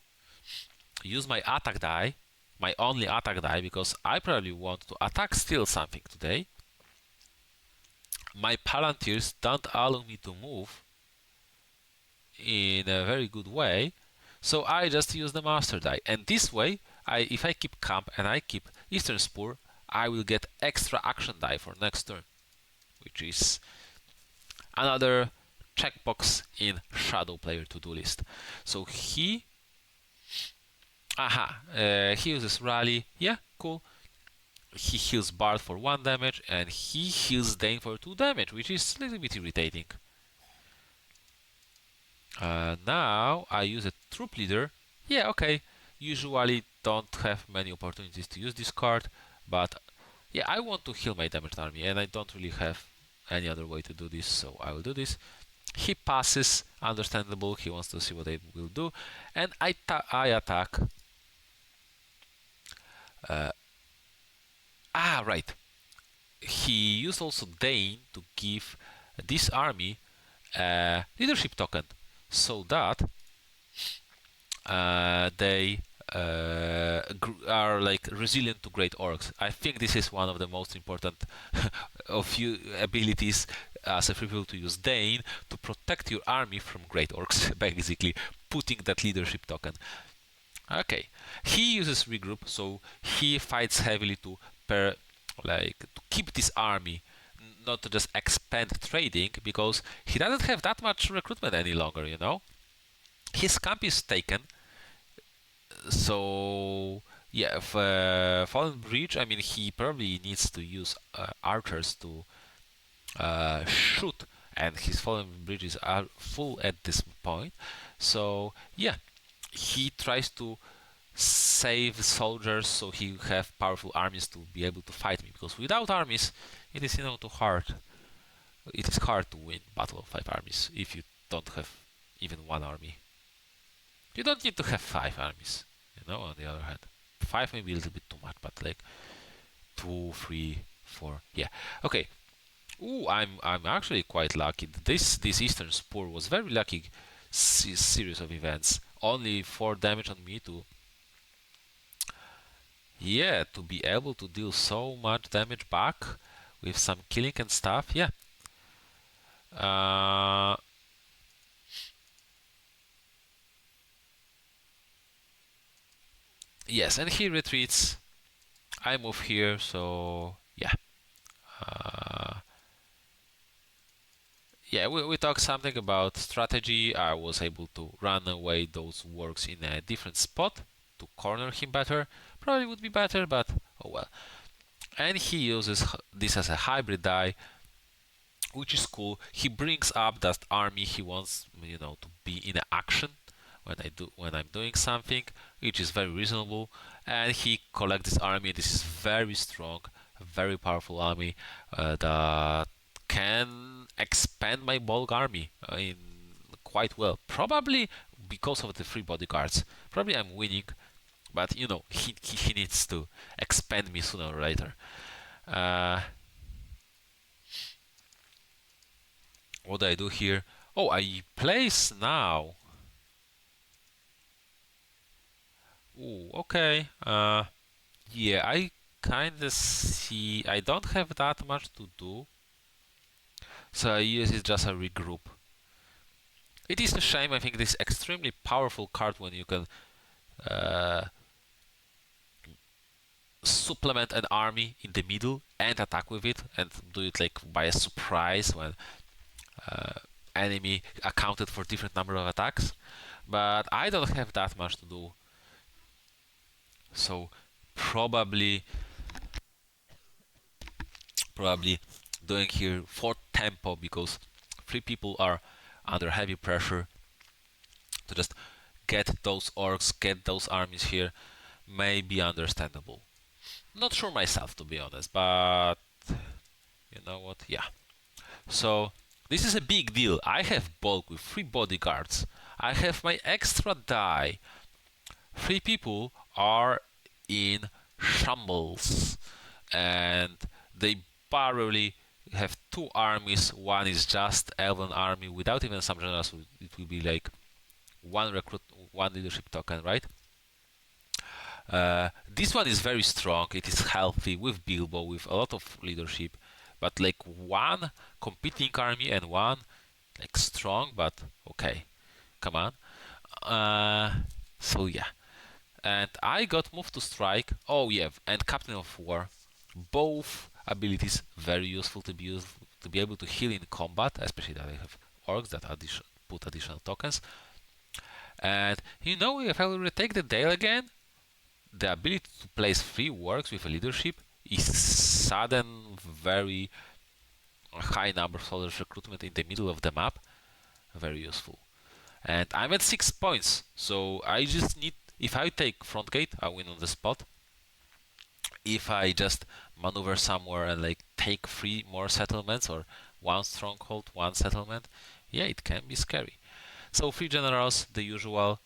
[SPEAKER 1] use my attack die, my only attack die, because I probably want to attack steal something today. My Palantirs don't allow me to move in a very good way, so I just use the master die. And this way, if I keep camp and I keep Eastern Spur, I will get extra action die for next turn, which is another checkbox in Shadow Player to-do list. So he uses Rally. Yeah, cool. He heals Bard for 1 damage, and he heals Dane for 2 damage, which is a little bit irritating. Now I use a Troop Leader. Yeah, okay. Usually don't have many opportunities to use this card, but yeah, I want to heal my damaged army, and I don't really have any other way to do this, so I will do this. He passes, understandable, he wants to see what I will do, and I attack. Right. He used also Dane to give this army a leadership token, so that they are like resilient to great orcs. I think this is one of the most important of few abilities as a free people to use Dane to protect your army from great orcs, basically putting that leadership token. Okay, he uses regroup, so he fights heavily to keep this army, not to just expand trading, because he doesn't have that much recruitment any longer, you know. His camp is taken, so yeah, Fallen Breach, I mean, he probably needs to use archers to shoot, and his Fallen Bridges are full at this point. So yeah, he tries to save soldiers so he have powerful armies to be able to fight me, because without armies it is too hard. It is hard to win Battle of Five Armies if you don't have even 1 army. You don't need to have 5 armies, on the other hand. 5 may be a little bit too much, but like 2, 3, 4, yeah. Okay. Ooh, I'm actually quite lucky. This Eastern Spur was very lucky series of events. Only 4 damage on me to be able to deal so much damage back with some killing and stuff. Yeah. Yes, and he retreats. I move here, so yeah. Yeah, we talked something about strategy. I was able to run away those works in a different spot to corner him better. Probably would be better, but oh well. And he uses this as a hybrid die, which is cool. He brings up that army he wants, to be in action when I'm doing something, which is very reasonable. And he collects this army. This is very strong, very powerful army that can expand my bulk army in quite well. Probably because of the 3 bodyguards. Probably I'm winning, but he needs to expand me sooner or later. What do I do here? Oh, I place now. Ooh, okay. Yeah, I kinda see. I don't have that much to do, so I use it just a regroup. It is a shame. I think this extremely powerful card when you can uh, supplement an army in the middle and attack with it, and do it like by a surprise when uh, enemy accounted for different number of attacks. But I don't have that much to do, so probably probably doing here for tempo because three people are under heavy pressure to just get those orcs, get those armies here may be understandable. Not sure myself to be honest, but you know what? Yeah. So this is a big deal. I have bulk with three bodyguards. I have my extra die. Three people are in shambles, and they barely have two armies. One is just elven army without even some generals. It will be like one recruit, one leadership token, right? This one is very strong. It is healthy with Bilbo, with a lot of leadership, but like one competing army and one like strong, but okay, come on. Uh, so yeah, and I got moved to strike. Oh yeah, and Captain of War, both abilities very useful to be to be able to heal in combat, especially that I have orcs that put additional tokens. And you know, if I will retake the Dale again, the ability to place three works with a leadership is sudden very high number of soldiers recruitment in the middle of the map. Very useful. And I'm at 6 points, so I just need. If I take front gate, I win on the spot. If I just maneuver somewhere and like take three more settlements or one stronghold, one settlement, yeah, it can be scary. So three generals, the usual.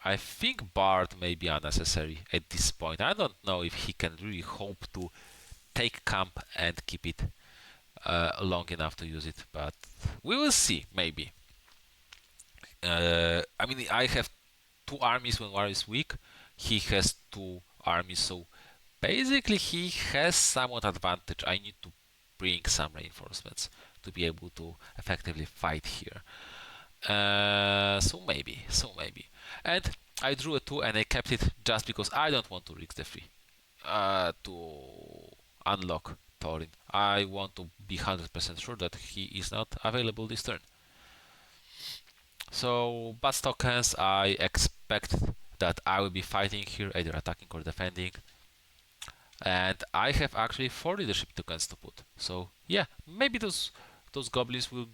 [SPEAKER 1] I think Bard may be unnecessary at this point. I don't know if he can really hope to take camp and keep it long enough to use it, but we will see, maybe. I mean, I have two armies when war is weak. He has two armies, so basically he has somewhat advantage. I need to bring some reinforcements to be able to effectively fight here. So maybe. And I drew a 2 and I kept it just because I don't want to risk the 3 to unlock Thorin. I want to be 100% sure that he is not available this turn. So, bad tokens, I expect that I will be fighting here, either attacking or defending. And I have actually 4 leadership tokens to put. So, yeah, maybe those goblins will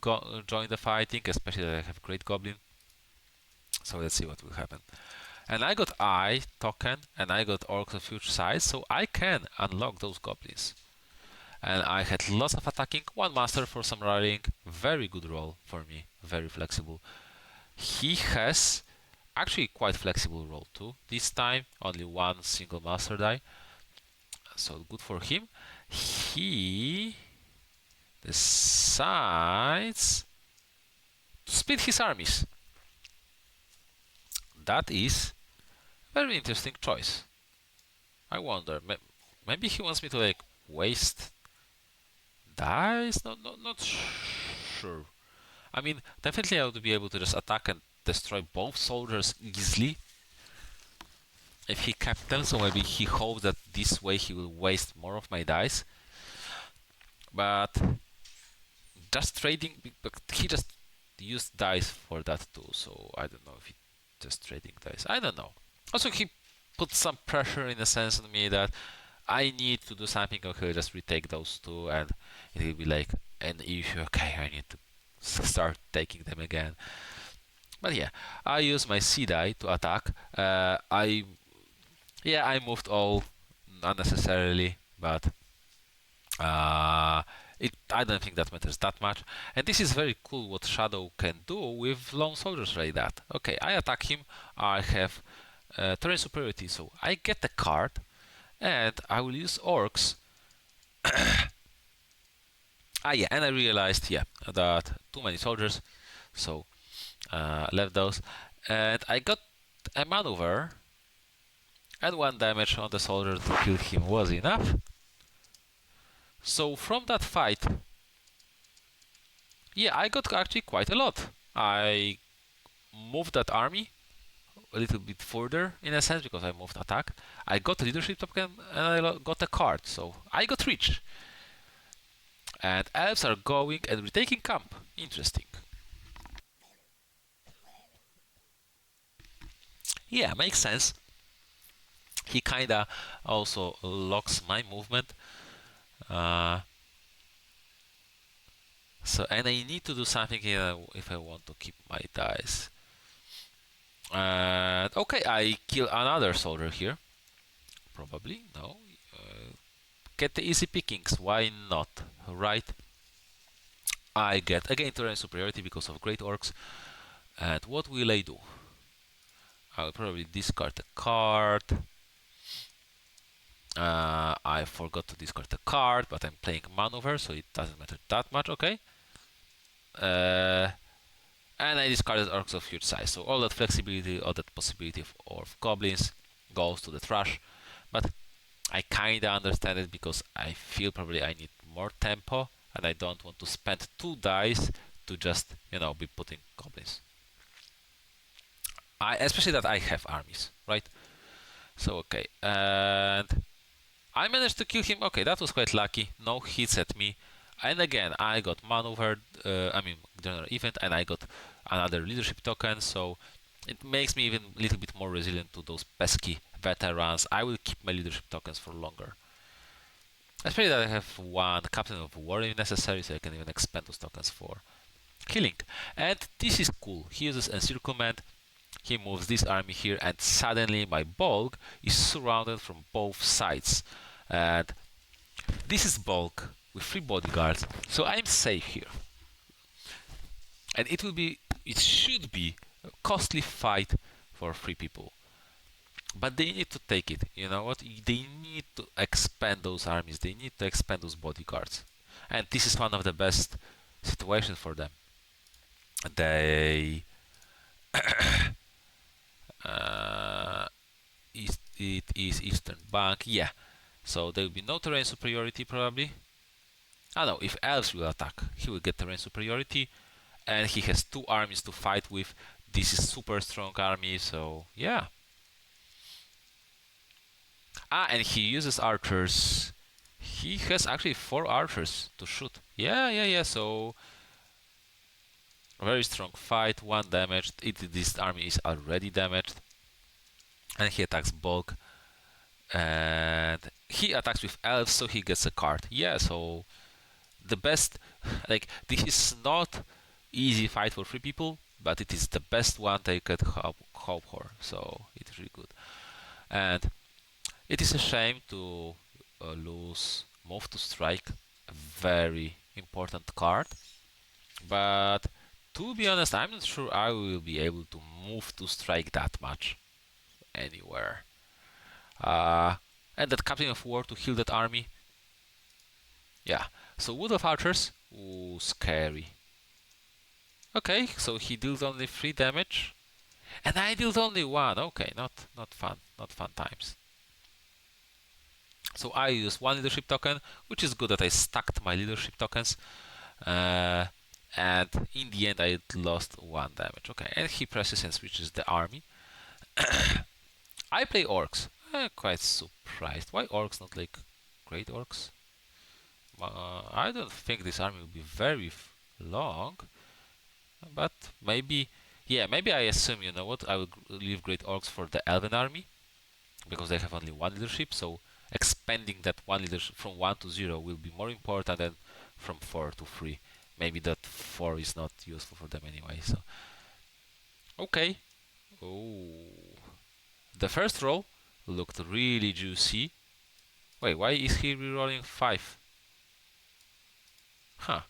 [SPEAKER 1] join the fighting, especially that I have Great Goblin. So let's see what will happen. And I got I token and I got Orcs of huge size, so I can unlock those goblins. And I had lots of attacking, one master for some rallying, very good roll for me, very flexible. He has actually quite flexible roll too. This time only one single master die, so good for him. He decides to split his armies. That is a very interesting choice. I wonder, maybe he wants me to like waste dice? Not sure. I mean, definitely I would be able to just attack and destroy both soldiers easily if he kept them, so maybe he hopes that this way he will waste more of my dice. But just trading, but he just used dice for that too, so I don't know if he just trading dice. I don't know. Also, he put some pressure in a sense on me that I need to do something, or he'll just retake those two, and it will be like an issue. Okay, I need to start taking them again. But yeah, I use my C die to attack. I moved all unnecessarily, but I don't think that matters that much. And this is very cool what Shadow can do with lone soldiers like that. Okay, I attack him. I have terrain superiority, so I get a card, and I will use orcs. And I realized, that too many soldiers, so left those, and I got a maneuver and 1 damage on the soldier to kill him was enough. So from that fight, yeah, I got actually quite a lot. I moved that army a little bit further in a sense because I moved attack. I got a leadership token and I got a card, so I got rich. And elves are going and retaking camp. Interesting. Yeah, makes sense. He kinda also locks my movement. Uh, so and I need to do something here if I want to keep my dice. And okay, I kill another soldier here. Probably no. Get the easy pickings. Why not? Right. I get again terrain superiority because of great orcs. And what will I do? I will probably discard a card. I forgot to discard a card, but I'm playing maneuver, so it doesn't matter that much. Okay. Uh, and I discarded orcs of huge size. So all that flexibility, all that possibility of goblins goes to the trash. But I kinda understand it because I feel probably I need more tempo and I don't want to spend 2 dice to just, be putting goblins. Especially that I have armies, right? So okay, and I managed to kill him. Okay, that was quite lucky. No hits at me. And again, I got maneuvered, general event, and I got another leadership token, so it makes me even a little bit more resilient to those pesky veterans. I will keep my leadership tokens for longer. Especially that I have 1 Captain of War if necessary, so I can even expand those tokens for killing. And this is cool. He uses encirclement, he moves this army here, and suddenly my bulk is surrounded from both sides. And this is bulk with 3 bodyguards, so I'm safe here. And it should be a costly fight for 3 people. But they need to take it. You know what? They need to expand those armies. They need to expand those bodyguards. And this is one of the best situations for them. They it is Eastern Bank, yeah. So there will be no terrain superiority probably. Ah no, if elves will attack, he will get terrain superiority, and he has 2 armies to fight with. This is super strong army, so yeah. And he uses archers. He has actually 4 archers to shoot. Yeah. So a very strong fight, 1 damaged. This army is already damaged, and he attacks bulk. And he attacks with elves, so he gets a card. Yeah, so the best, like this is not easy fight for 3 people, but it is the best one they could hope for. So it's really good. And it is a shame to lose move to strike, a very important card. But to be honest, I'm not sure I will be able to move to strike that much anywhere. And that Captain of War to heal that army. Yeah, so Wood of Archers. Ooh, scary. Okay, so he deals only 3 damage. And I dealt only 1. Okay, not fun times. So I use 1 leadership token, which is good that I stacked my leadership tokens. And in the end I lost 1 damage. Okay, and he presses and switches the army. I play orcs. I'm quite surprised. Why orcs, not like great orcs? I don't think this army will be very long, but maybe, yeah, maybe I assume, you know what, I will leave great orcs for the elven army, because they have only 1 leadership, so expanding that 1 leadership from 1 to 0 will be more important than from 4 to 3. Maybe that 4 is not useful for them anyway, so. Okay. Oh. The first roll looked really juicy. Wait, why is he rerolling 5? Huh.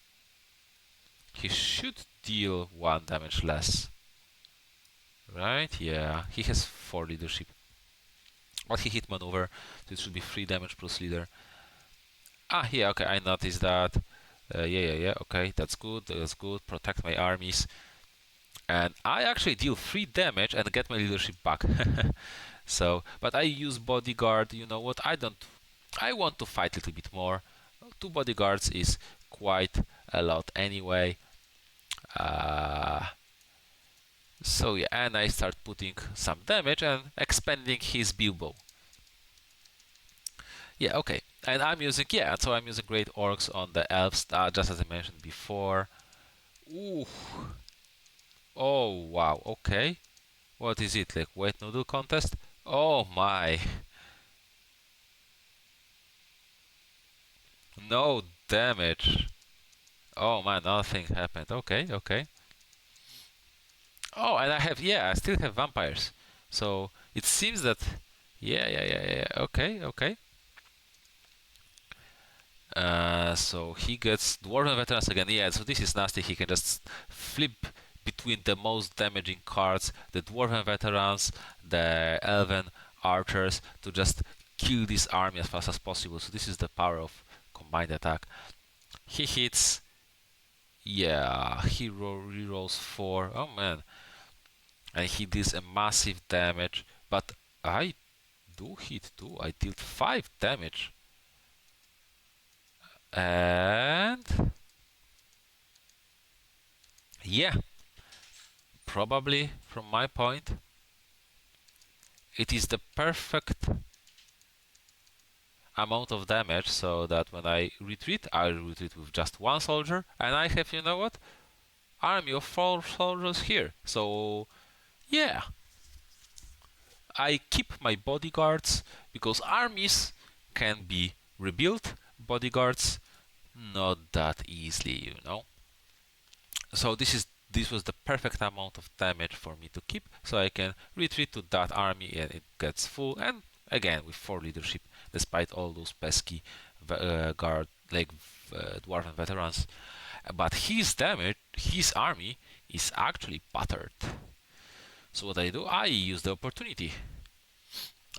[SPEAKER 1] He should deal 1 damage less. Right? Yeah. He has 4 leadership. But he hit maneuver, so it should be 3 damage plus leader. Yeah, okay, I noticed that. Yeah, okay, that's good, Protect my armies. And I actually deal 3 damage and get my leadership back. So, but I use bodyguard. You know what? I want to fight a little bit more. 2 bodyguards is quite a lot anyway. So yeah, and I start putting some damage and expanding his Bilbo. Yeah, okay. And I'm using, yeah, so I'm using great orcs on the elves, just as I mentioned before. Ooh. Oh, wow, okay. What is it, like wet noodle contest? Oh my. No damage. Oh man, nothing happened. Okay, okay. Oh, and I have, yeah, I still have vampires. So it seems that, yeah. Okay, okay. So he gets Dwarven Veterans again. Yeah, so this is nasty. He can just flip between the most damaging cards, the Dwarven Veterans, the Elven Archers, to just kill this army as fast as possible. So this is the power of combined attack. He hits. Yeah, he rerolls 4. Oh man. And he deals a massive damage. But I do hit too. I dealt 5 damage. And yeah, probably from my point, it is the perfect amount of damage so that when I retreat with just 1 soldier, and I have, you know what, army of 4 soldiers here. So yeah, I keep my bodyguards because armies can be rebuilt, bodyguards not that easily, you know. So this was the perfect amount of damage for me to keep, so I can retreat to that army and it gets full. And again with 4 leadership, despite all those pesky guard like dwarven veterans. But his damage, his army is actually battered. So what I do, I use the opportunity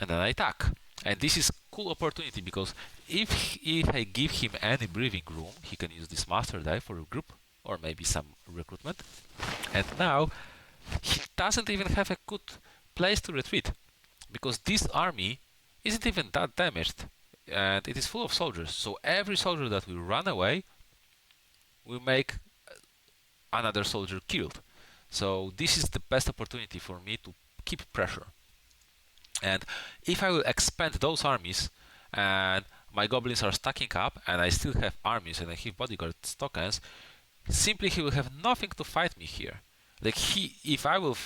[SPEAKER 1] and then I attack. And this is cool opportunity because if I give him any breathing room, he can use this master die for a group or maybe some recruitment. And now he doesn't even have a good place to retreat because this army isn't even that damaged and it is full of soldiers. So every soldier that will run away will make another soldier killed. So this is the best opportunity for me to keep pressure. And if I will expand those armies and my goblins are stacking up and I still have armies and I have bodyguard tokens, simply he will have nothing to fight me here. Like if I will,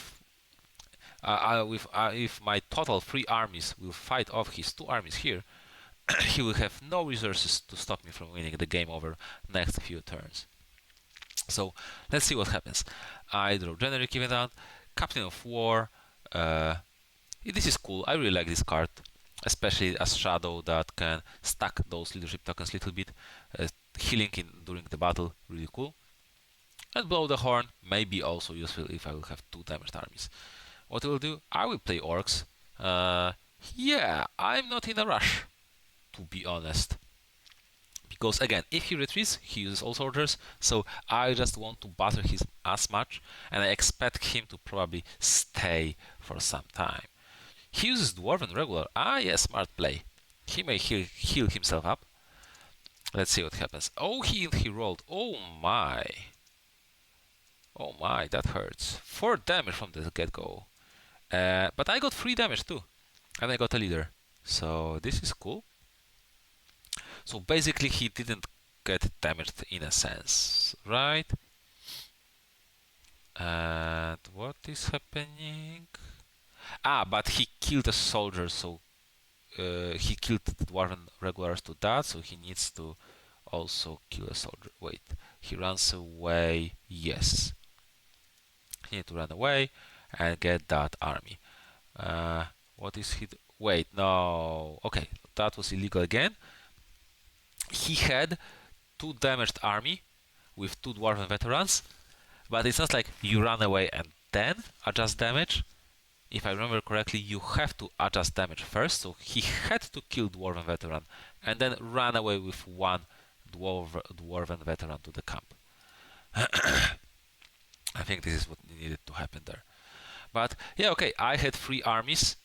[SPEAKER 1] if my total 3 armies will fight off his 2 armies here, he will have no resources to stop me from winning the game over next few turns. So let's see what happens. I draw generic event, Captain of War. This is cool. I really like this card, especially as Shadow that can stack those leadership tokens a little bit. Healing during the battle, really cool. And Blow the Horn may be also useful if I will have 2 damaged armies. What I will do? I will play Orcs. Yeah, I'm not in a rush, to be honest. Because again, if he retreats, he uses all soldiers, so I just want to batter his as much, and I expect him to probably stay for some time. He uses Dwarven regular. Ah, yes, smart play. He may heal himself up. Let's see what happens. Oh, he rolled. Oh my. Oh my, that hurts. 4 damage from the get-go. But I got 3 damage too. And I got a leader. So this is cool. So basically he didn't get damaged in a sense, right? And what is happening? Ah, but he killed a soldier, so he killed the Dwarven regulars to that, so he needs to also kill a soldier. Wait, he runs away. Yes. He needs to run away and get that army. What is he? Wait, no. Okay, that was illegal again. He had 2 damaged army with 2 Dwarven veterans, but it's not like you run away and then adjust damage. If I remember correctly, you have to adjust damage first, so he had to kill Dwarven veteran and then run away with 1 Dwarven veteran to the camp. I think this is what needed to happen there. But yeah, okay, I had 3 armies.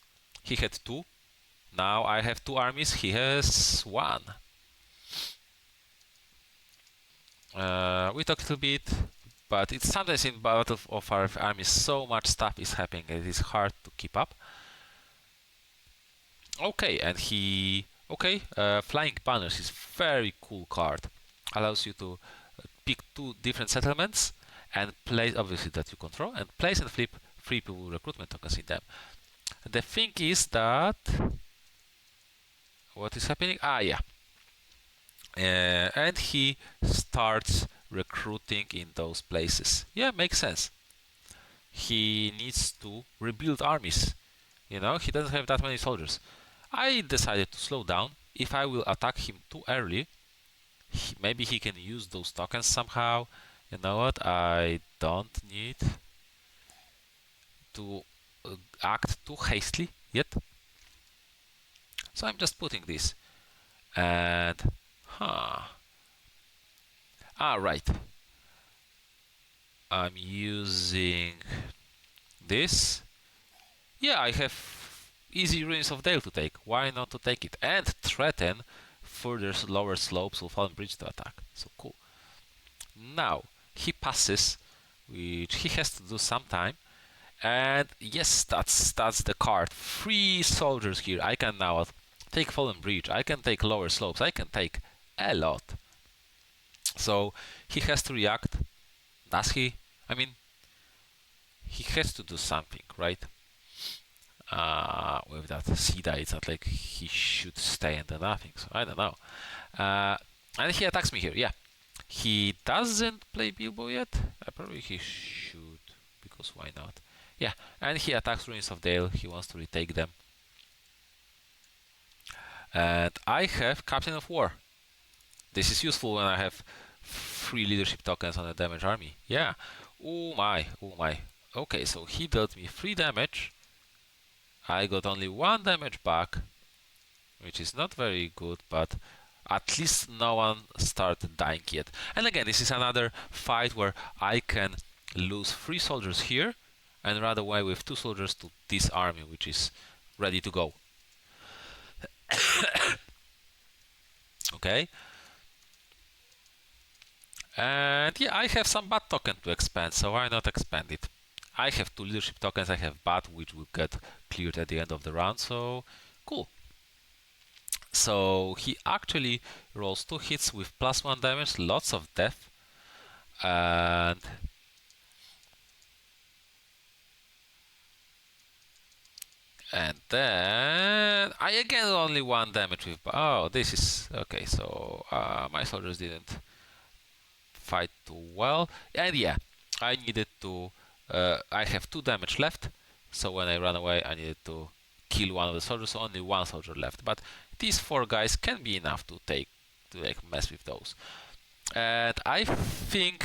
[SPEAKER 1] He had 2. Now I have 2 armies. He has 1. We talked a little bit, but it's sometimes in Battle of our armies so much stuff is happening it is hard to keep up. Okay, and he Flying Banners is very cool card. Allows you to pick 2 different settlements and place, obviously that you control, and place and flip 3 people recruitment tokens in them. The thing is that what is happening? Yeah. And he starts recruiting in those places. Yeah, makes sense. He needs to rebuild armies. You know, he doesn't have that many soldiers. I decided to slow down. If I will attack him too early, maybe he can use those tokens somehow. You know what? I don't need to act too hastily yet. So I'm just putting this. And, right. I'm using this. Yeah, I have easy Ruins of Dale to take. Why not to take it? And threaten further lower slopes with Fallen Bridge to attack. So cool. Now, he passes, which he has to do sometime. And yes, that's the card. 3 soldiers here. I can now take Fallen Bridge. I can take lower slopes. I can take a lot. So he has to react. Does he? I mean, he has to do something, right? With that Sida, it's not like he should stay and do nothing, so I don't know. And he attacks me here, yeah. He doesn't play Bilbo yet. Probably he should, because why not? Yeah, and he attacks Ruins of Dale. He wants to retake them. And I have Captain of War. This is useful when I have 3 leadership tokens on a damage army. Yeah. Oh my, oh my. Okay, so he dealt me 3 damage. I got only 1 damage back, which is not very good, but at least no one started dying yet. And again, this is another fight where I can lose 3 soldiers here and run away with 2 soldiers to this army, which is ready to go. Okay. And yeah, I have some bad token to expand, so why not expand it? I have 2 leadership tokens, I have bad, which will get cleared at the end of the round, so cool. So he actually rolls 2 hits with +1 damage, lots of death, and then I again only 1 damage with. Oh, this is okay. So my soldiers didn't fight too well, and yeah, I needed to. I have 2 damage left, so when I run away, I needed to kill one of the soldiers. So only 1 soldier left, but these 4 guys can be enough to mess with those. And I think,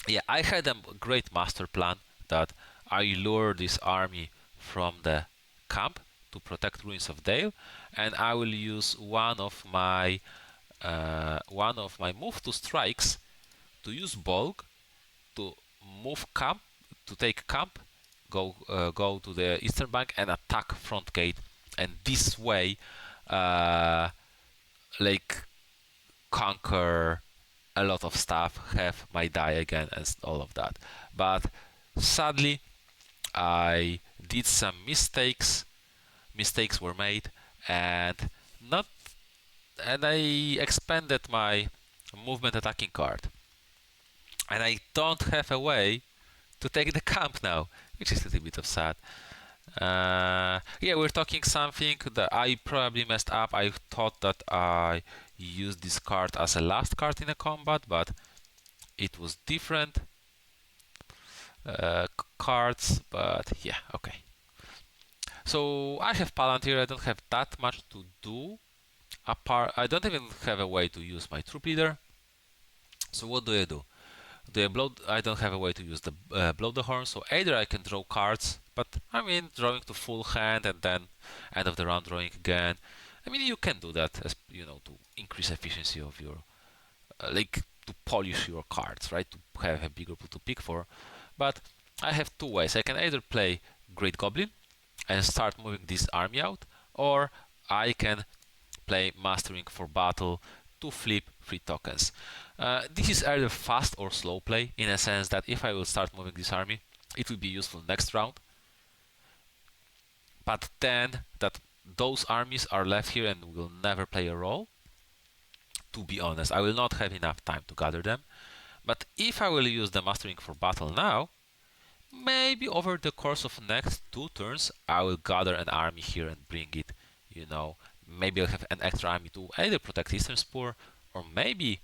[SPEAKER 1] yeah, I had a great master plan that I lure this army from the camp to protect Ruins of Dale, and I will use one of my move to strikes to use bulk to move camp, to take camp, go to the eastern bank and attack front gate, and this way like conquer a lot of stuff, have my die again and all of that. But sadly I did some mistakes were made, and not and I expanded my movement attacking card, and I don't have a way to take the camp now, which is a little bit of sad. Yeah, we're talking something that I probably messed up. I thought that I used this card as a last card in a combat, but it was different cards. But yeah, okay. So I have Palantir. I don't have that much to do. I don't even have a way to use my troop leader. So what do? I don't have a way to use the blow the horn. So either I can draw cards, but I mean drawing to full hand and then end of the round drawing again. I mean you can do that, as you know, to increase efficiency of your like to polish your cards, right? To have a bigger pool to pick for. But I have two ways. I can either play Great Goblin and start moving this army out, or I can play Mastering for Battle to flip 3 tokens. This is either fast or slow play, in a sense that if I will start moving this army, it will be useful next round. But then that those armies are left here and will never play a role. To be honest, I will not have enough time to gather them. But if I will use the Mastering for Battle now, maybe over the course of next 2 turns, I will gather an army here and bring it, maybe I'll have an extra army to either protect Eastern Spur, or maybe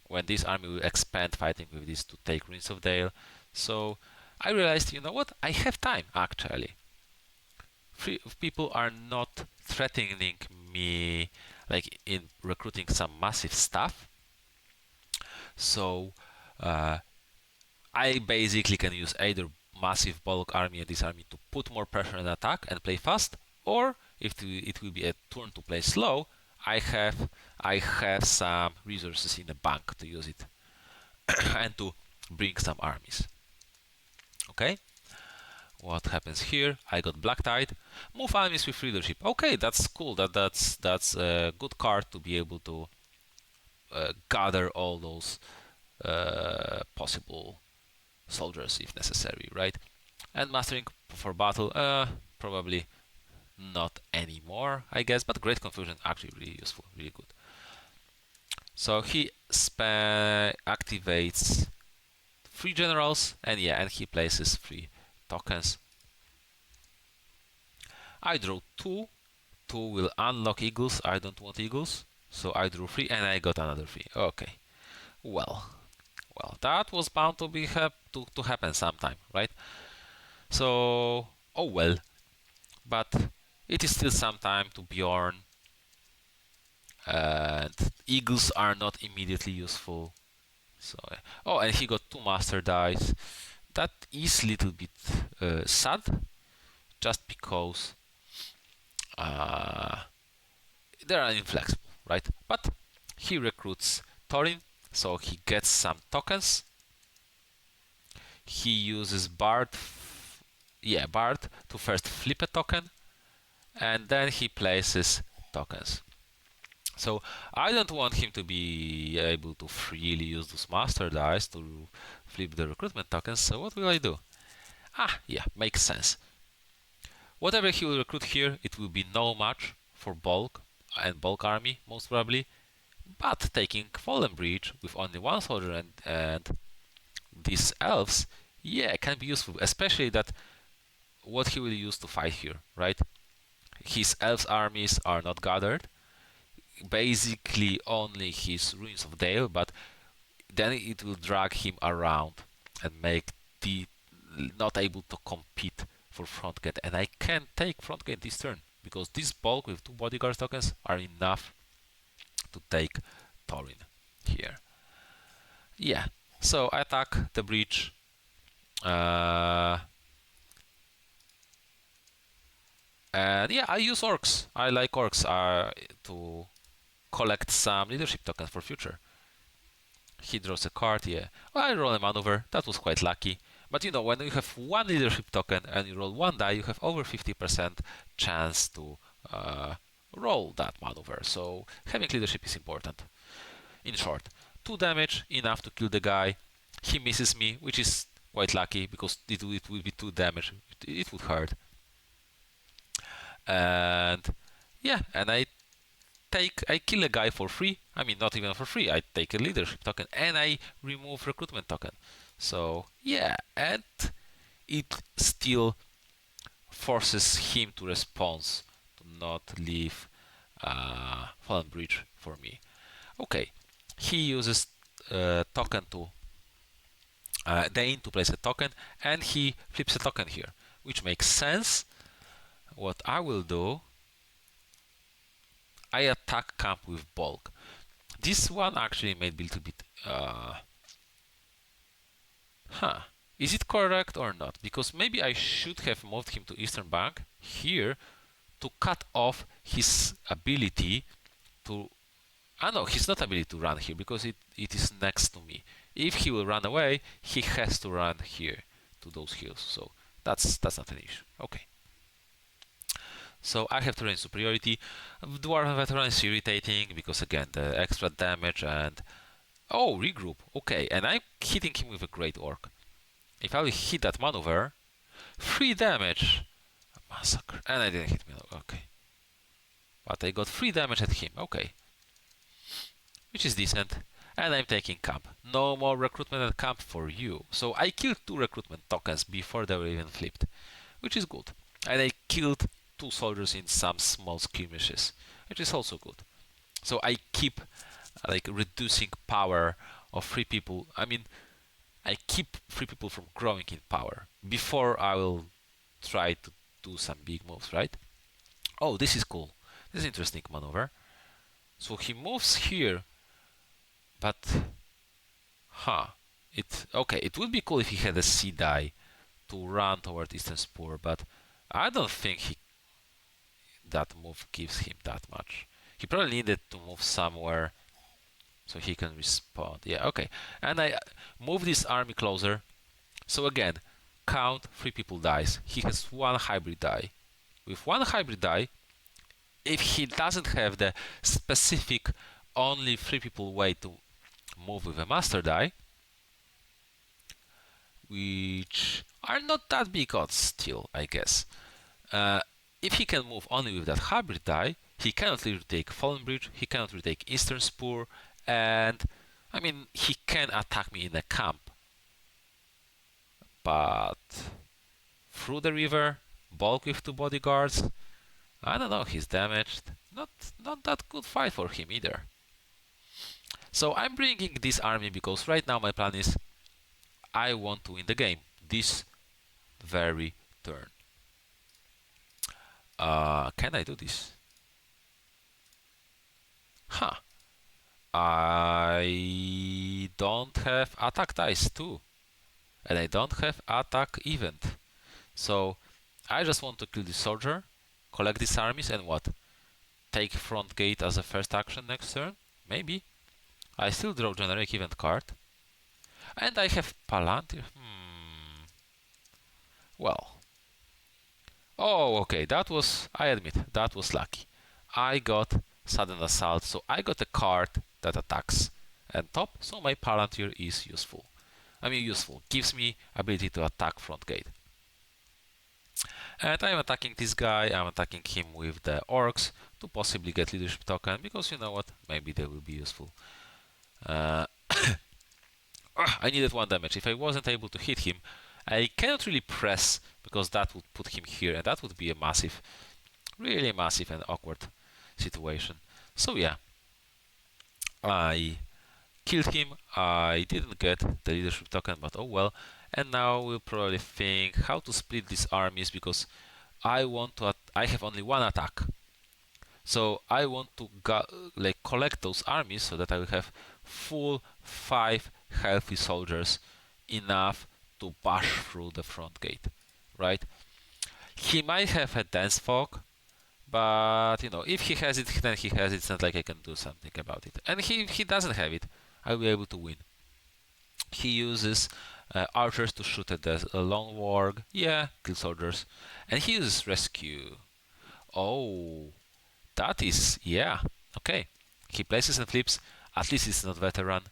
[SPEAKER 1] when this army will expand fighting with this to take Ruins of Dale. So I realized, you know what, I have time actually. People are not threatening me like in recruiting some massive stuff. So I basically can use either massive bulk army and this army to put more pressure on attack and play fast, or if it will be a turn to play slow, I have some resources in the bank to use it and to bring some armies. Okay, what happens here? I got Black Tide. Move armies with leadership. Okay, that's cool. That's a good card to be able to gather all those possible soldiers if necessary, right? And Mastering for Battle, probably not anymore, I guess, but Great Confusion actually really useful, really good. So he activates 3 generals, and he places 3 tokens. I draw 2. 2 will unlock eagles. I don't want eagles, so I drew 3, and I got another 3. Okay, well, that was bound to be to happen sometime, right? So, oh well, but it is still some time to Bjorn, and eagles are not immediately useful. So, oh, and he got 2 master dice. That is a little bit sad, just because they are inflexible, right? But he recruits Thorin, so he gets some tokens. He uses Bard to first flip a token, and then he places tokens. So I don't want him to be able to freely use those master dice to flip the recruitment tokens, so what will I do? Makes sense. Whatever he will recruit here, it will be no match for bulk and bulk army, most probably, but taking Fallen Breach with only 1 soldier and these elves, can be useful, especially that what he will use to fight here, right? His elves armies are not gathered, basically only his Ruins of Dale, but then it will drag him around and make the not able to compete for front gate, and I can take front gate this turn because this bulk with 2 bodyguard tokens are enough to take Thorin here. So I attack the breach. And I use orcs. I like orcs to collect some leadership tokens for future. He draws a card, Well, I roll a maneuver. That was quite lucky. But when you have 1 leadership token and you roll 1 die, you have over 50% chance to roll that maneuver. So having leadership is important. In short, 2 damage, enough to kill the guy. He misses me, which is quite lucky because it will be 2 damage. It would hurt. And and I kill a guy for free. I mean, not even for free. I take a leadership token and I remove recruitment token. So and it still forces him to respond, to not leave Fallen Breach for me. Okay, he uses token to Dane to place a token, and he flips a token here, which makes sense. What I will do, I attack camp with bulk. This one actually made a little bit. Is it correct or not? Because maybe I should have moved him to Eastern Bank here to cut off his ability to Ah no, he's not able to run here because it is next to me. If he will run away, he has to run here to those hills. So that's not an issue. Okay. So I have terrain superiority. Dwarf veteran is irritating because again the extra damage and oh regroup. Okay, and I'm hitting him with a great orc. If I will hit that maneuver, 3 damage. Massacre. And I didn't hit me. Okay. But I got 3 damage at him. Okay. Which is decent. And I'm taking camp. No more recruitment at camp for you. So I killed 2 recruitment tokens before they were even flipped. Which is good. And I killed 2 soldiers in some small skirmishes. Which is also good. So I keep like reducing power of 3 people. I mean, I keep 3 people from growing in power. Before I will try to do some big moves, right? Oh, this is cool. This is interesting maneuver. So he moves here, but okay. It would be cool if he had a sea die to run toward Eastern Spur, but I don't think that move gives him that much. He probably needed to move somewhere so he can respond. Yeah, okay. And I move this army closer. So again, count 3 people dies. He has 1 hybrid die. With 1 hybrid die, if he doesn't have the specific only 3 people way to move with a master die, which are not that big odds still, I guess. If he can move only with that hybrid die, he cannot retake Fallen Bridge, he cannot retake Eastern Spur, and I mean, he can attack me in a camp. But through the river, bulk with 2 bodyguards, I don't know, he's damaged. Not that good fight for him either. So I'm bringing this army because right now my plan is I want to win the game this very turn. Can I do this? Huh. I don't have attack dice too. And I don't have attack event. So I just want to kill this soldier, collect these armies, and what? Take front gate as a first action next turn? Maybe. I still draw generic event card. And I have Palantir. Well. Oh, okay, I admit, that was lucky. I got Sudden Assault, so I got a card that attacks and top, so my Palantir is useful. I mean, useful. Gives me ability to attack front gate. And I'm attacking this guy, I'm attacking him with the orcs to possibly get leadership token, because you know what, maybe they will be useful. I needed 1 damage. If I wasn't able to hit him, I cannot really press, because that would put him here, and that would be a massive, really massive and awkward situation. So yeah, I killed him. I didn't get the leadership token, but oh well. And now we'll probably think how to split these armies, because I have only 1 attack. So I want to collect those armies so that I will have full 5 healthy soldiers, enough to bash through the front gate, right? He might have a dense fog, but you know, if he has it, then he has it. It's not like I can do something about it. And he doesn't have it, I'll be able to win. He uses archers to shoot at the lone warg. Yeah, kill soldiers. And he uses rescue. Oh, that is, yeah, okay. He places and flips. At least it's not veteran.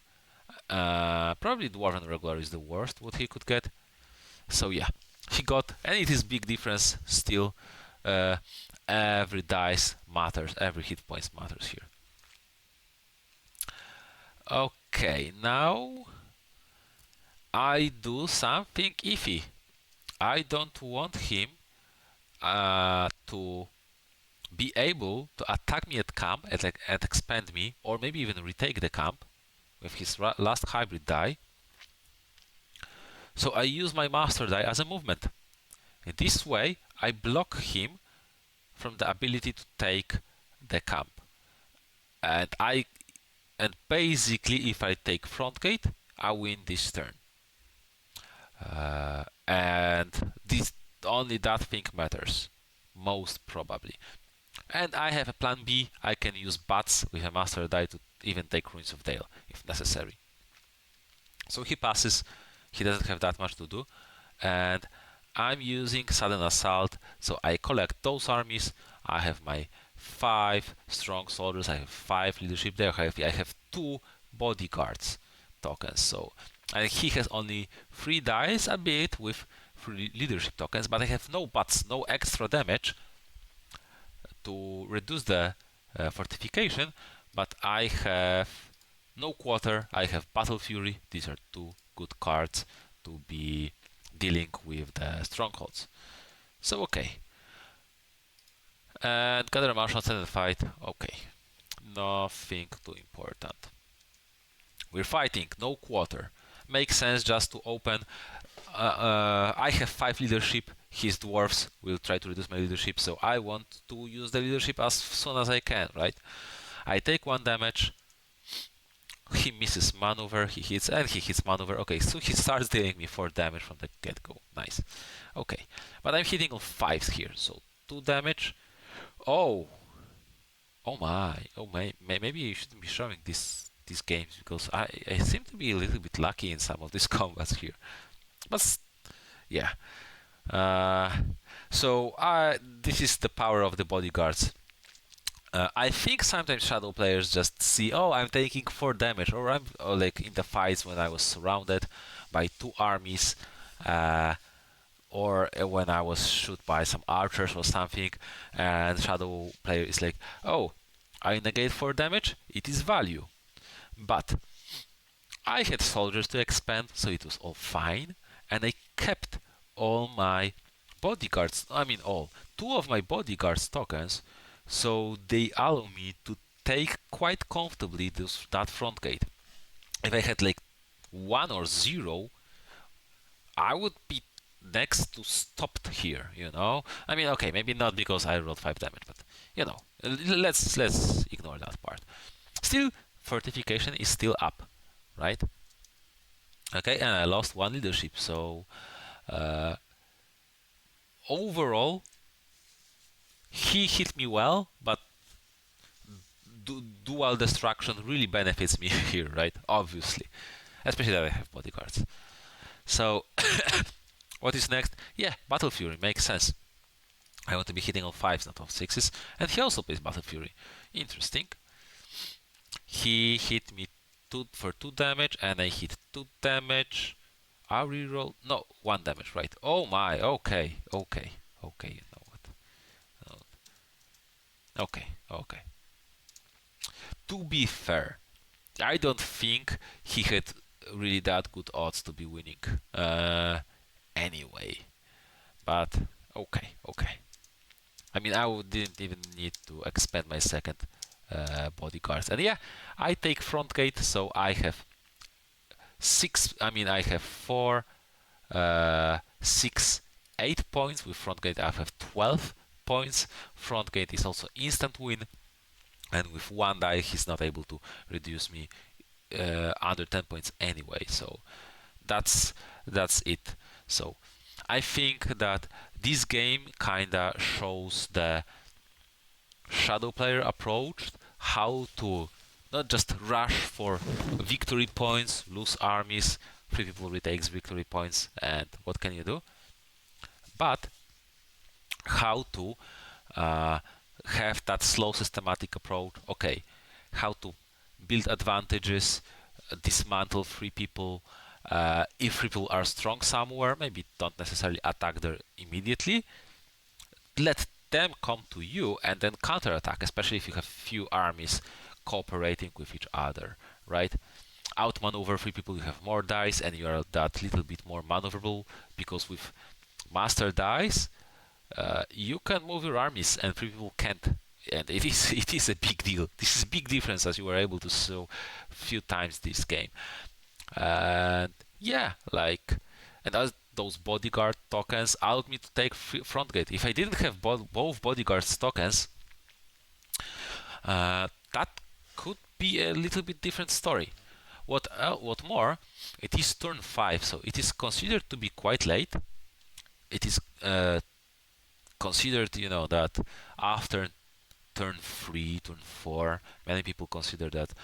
[SPEAKER 1] Probably dwarven regular is the worst what he could get. So yeah, he got, and it is big difference still. Every dice matters, every hit points matters here. Okay, now I do something iffy. I don't want him to be able to attack me at camp and expand me, or maybe even retake the camp with his last hybrid die. So I use my master die as a movement. In this way, I block him from the ability to take the camp. And basically, if I take front gate, I win this turn. And only that thing matters, most probably. And I have a plan B. I can use bats with a master die to even take Ruins of Dale if necessary. So he passes. He doesn't have that much to do, and I'm using sudden assault. So I collect those armies. I have my 5 strong soldiers. I have 5 leadership there. I have 2 bodyguards tokens. So and he has only 3 dice, a bit with 3 leadership tokens, but I have no bats, no extra damage to reduce the fortification. But I have no quarter. I have Battle Fury. These are 2 good cards to be dealing with the strongholds. So okay. And gather marshals and fight. Okay. Nothing too important. We're fighting, no quarter. Makes sense just to open. I have 5 leadership. His dwarfs will try to reduce my leadership, so I want to use the leadership as soon as I can, right? I take 1 damage. He misses maneuver, he hits, and he hits maneuver. Okay, so he starts dealing me 4 damage from the get-go. Nice. Okay, but I'm hitting on 5s here, so 2 damage. Oh, oh my, maybe you shouldn't be showing these games because I seem to be a little bit lucky in some of these combats here. But yeah, uh, so this is the power of the bodyguards. I think sometimes shadow players just see, oh, I'm taking 4 damage, or I'm like in the fights when I was surrounded by 2 armies, or when I was shot by some archers or something, and shadow player is like, oh, I negate 4 damage, it is value. But I had soldiers to expand, so it was all fine, and I kept all my bodyguards, I mean all, 2 of my bodyguards tokens, so they allow me to take quite comfortably that front gate. If I had like 1 or 0, I would be next to stopped here, you know? I mean, okay, maybe not because I rolled 5 damage, but you know, let's ignore that part. Still, fortification is still up, right? Okay, and I lost 1 leadership, so overall, he hit me well, but dual destruction really benefits me here, right? Obviously, especially that I have bodyguards. So, what is next? Yeah, Battle Fury makes sense. I want to be hitting on 5s, not on 6s, and he also plays Battle Fury. Interesting. He hit me for 2 damage, and I hit 2 damage. I reroll. No, 1 damage, right? Oh my. Okay. You know what? Okay. To be fair, I don't think he had really that good odds to be winning. Anyway, but okay. I mean, didn't even need to expand my second bodyguards, and yeah, I take front gate, so I have 6. I mean, I have 4, 6, 8 points with front gate. I have 12 points. Front gate is also instant win, and with 1 die, he's not able to reduce me under 10 points anyway. So that's it. So I think that this game kinda shows the shadow player approach, how to not just rush for victory points, lose armies, 3 people retakes victory points, and what can you do? But how to have that slow systematic approach. Okay, how to build advantages, dismantle 3 people. If 3 people are strong somewhere, maybe don't necessarily attack there immediately. Let them come to you and then counterattack, especially if you have few armies cooperating with each other, right? Outmaneuver 3 people, you have more dice, and you are that little bit more maneuverable, because with master dice, you can move your armies and 3 people can't. And it is a big deal. This is a big difference, as you were able to show a few times this game. And yeah, like, and as those bodyguard tokens allowed me to take front gate. If I didn't have both bodyguards tokens, that could be a little bit different story. What more? It is turn 5, so it is considered to be quite late. It is considered, that after turn 3, turn 4. Many people consider that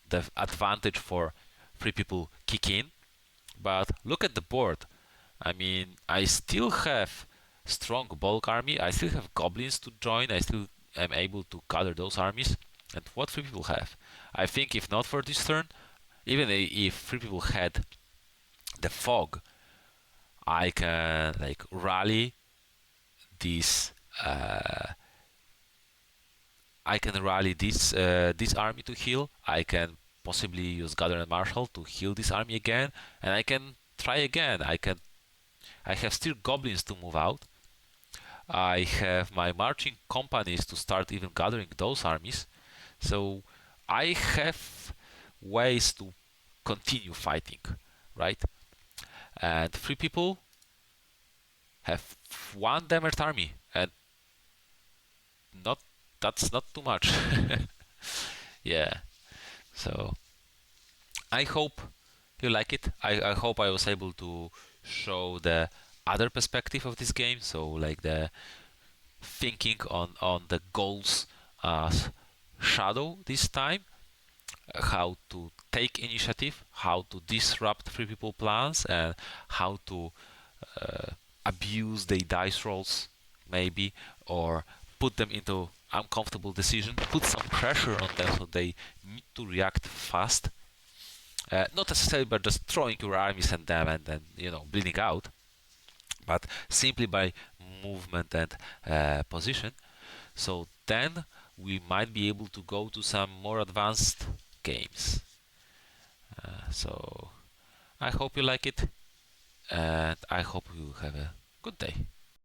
[SPEAKER 1] the advantage for 3 people kick in. But look at the board. I mean, I still have strong bulk army. I still have goblins to join. I still am able to gather those armies. And what 3 people have? I think if not for this turn, even if 3 people had the fog, I can like rally this. I can rally this army to heal. I can possibly use Gather and Marshal to heal this army again, and I can try again. I have still goblins to move out. I have my marching companies to start even gathering those armies. So I have ways to continue fighting, right? And 3 people have one damaged army, and not that's not too much. Yeah. So I hope you like it. I hope I was able to show the other perspective of this game. So like the thinking on the goals as shadow this time, how to take initiative, how to disrupt 3 people plans, and how to abuse the dice rolls maybe, or put them into uncomfortable decision, put some pressure on them so they need to react fast. Not necessarily by just throwing your armies at them and then bleeding out, but simply by movement and position. So then we might be able to go to some more advanced games. So I hope you like it, and I hope you have a good day.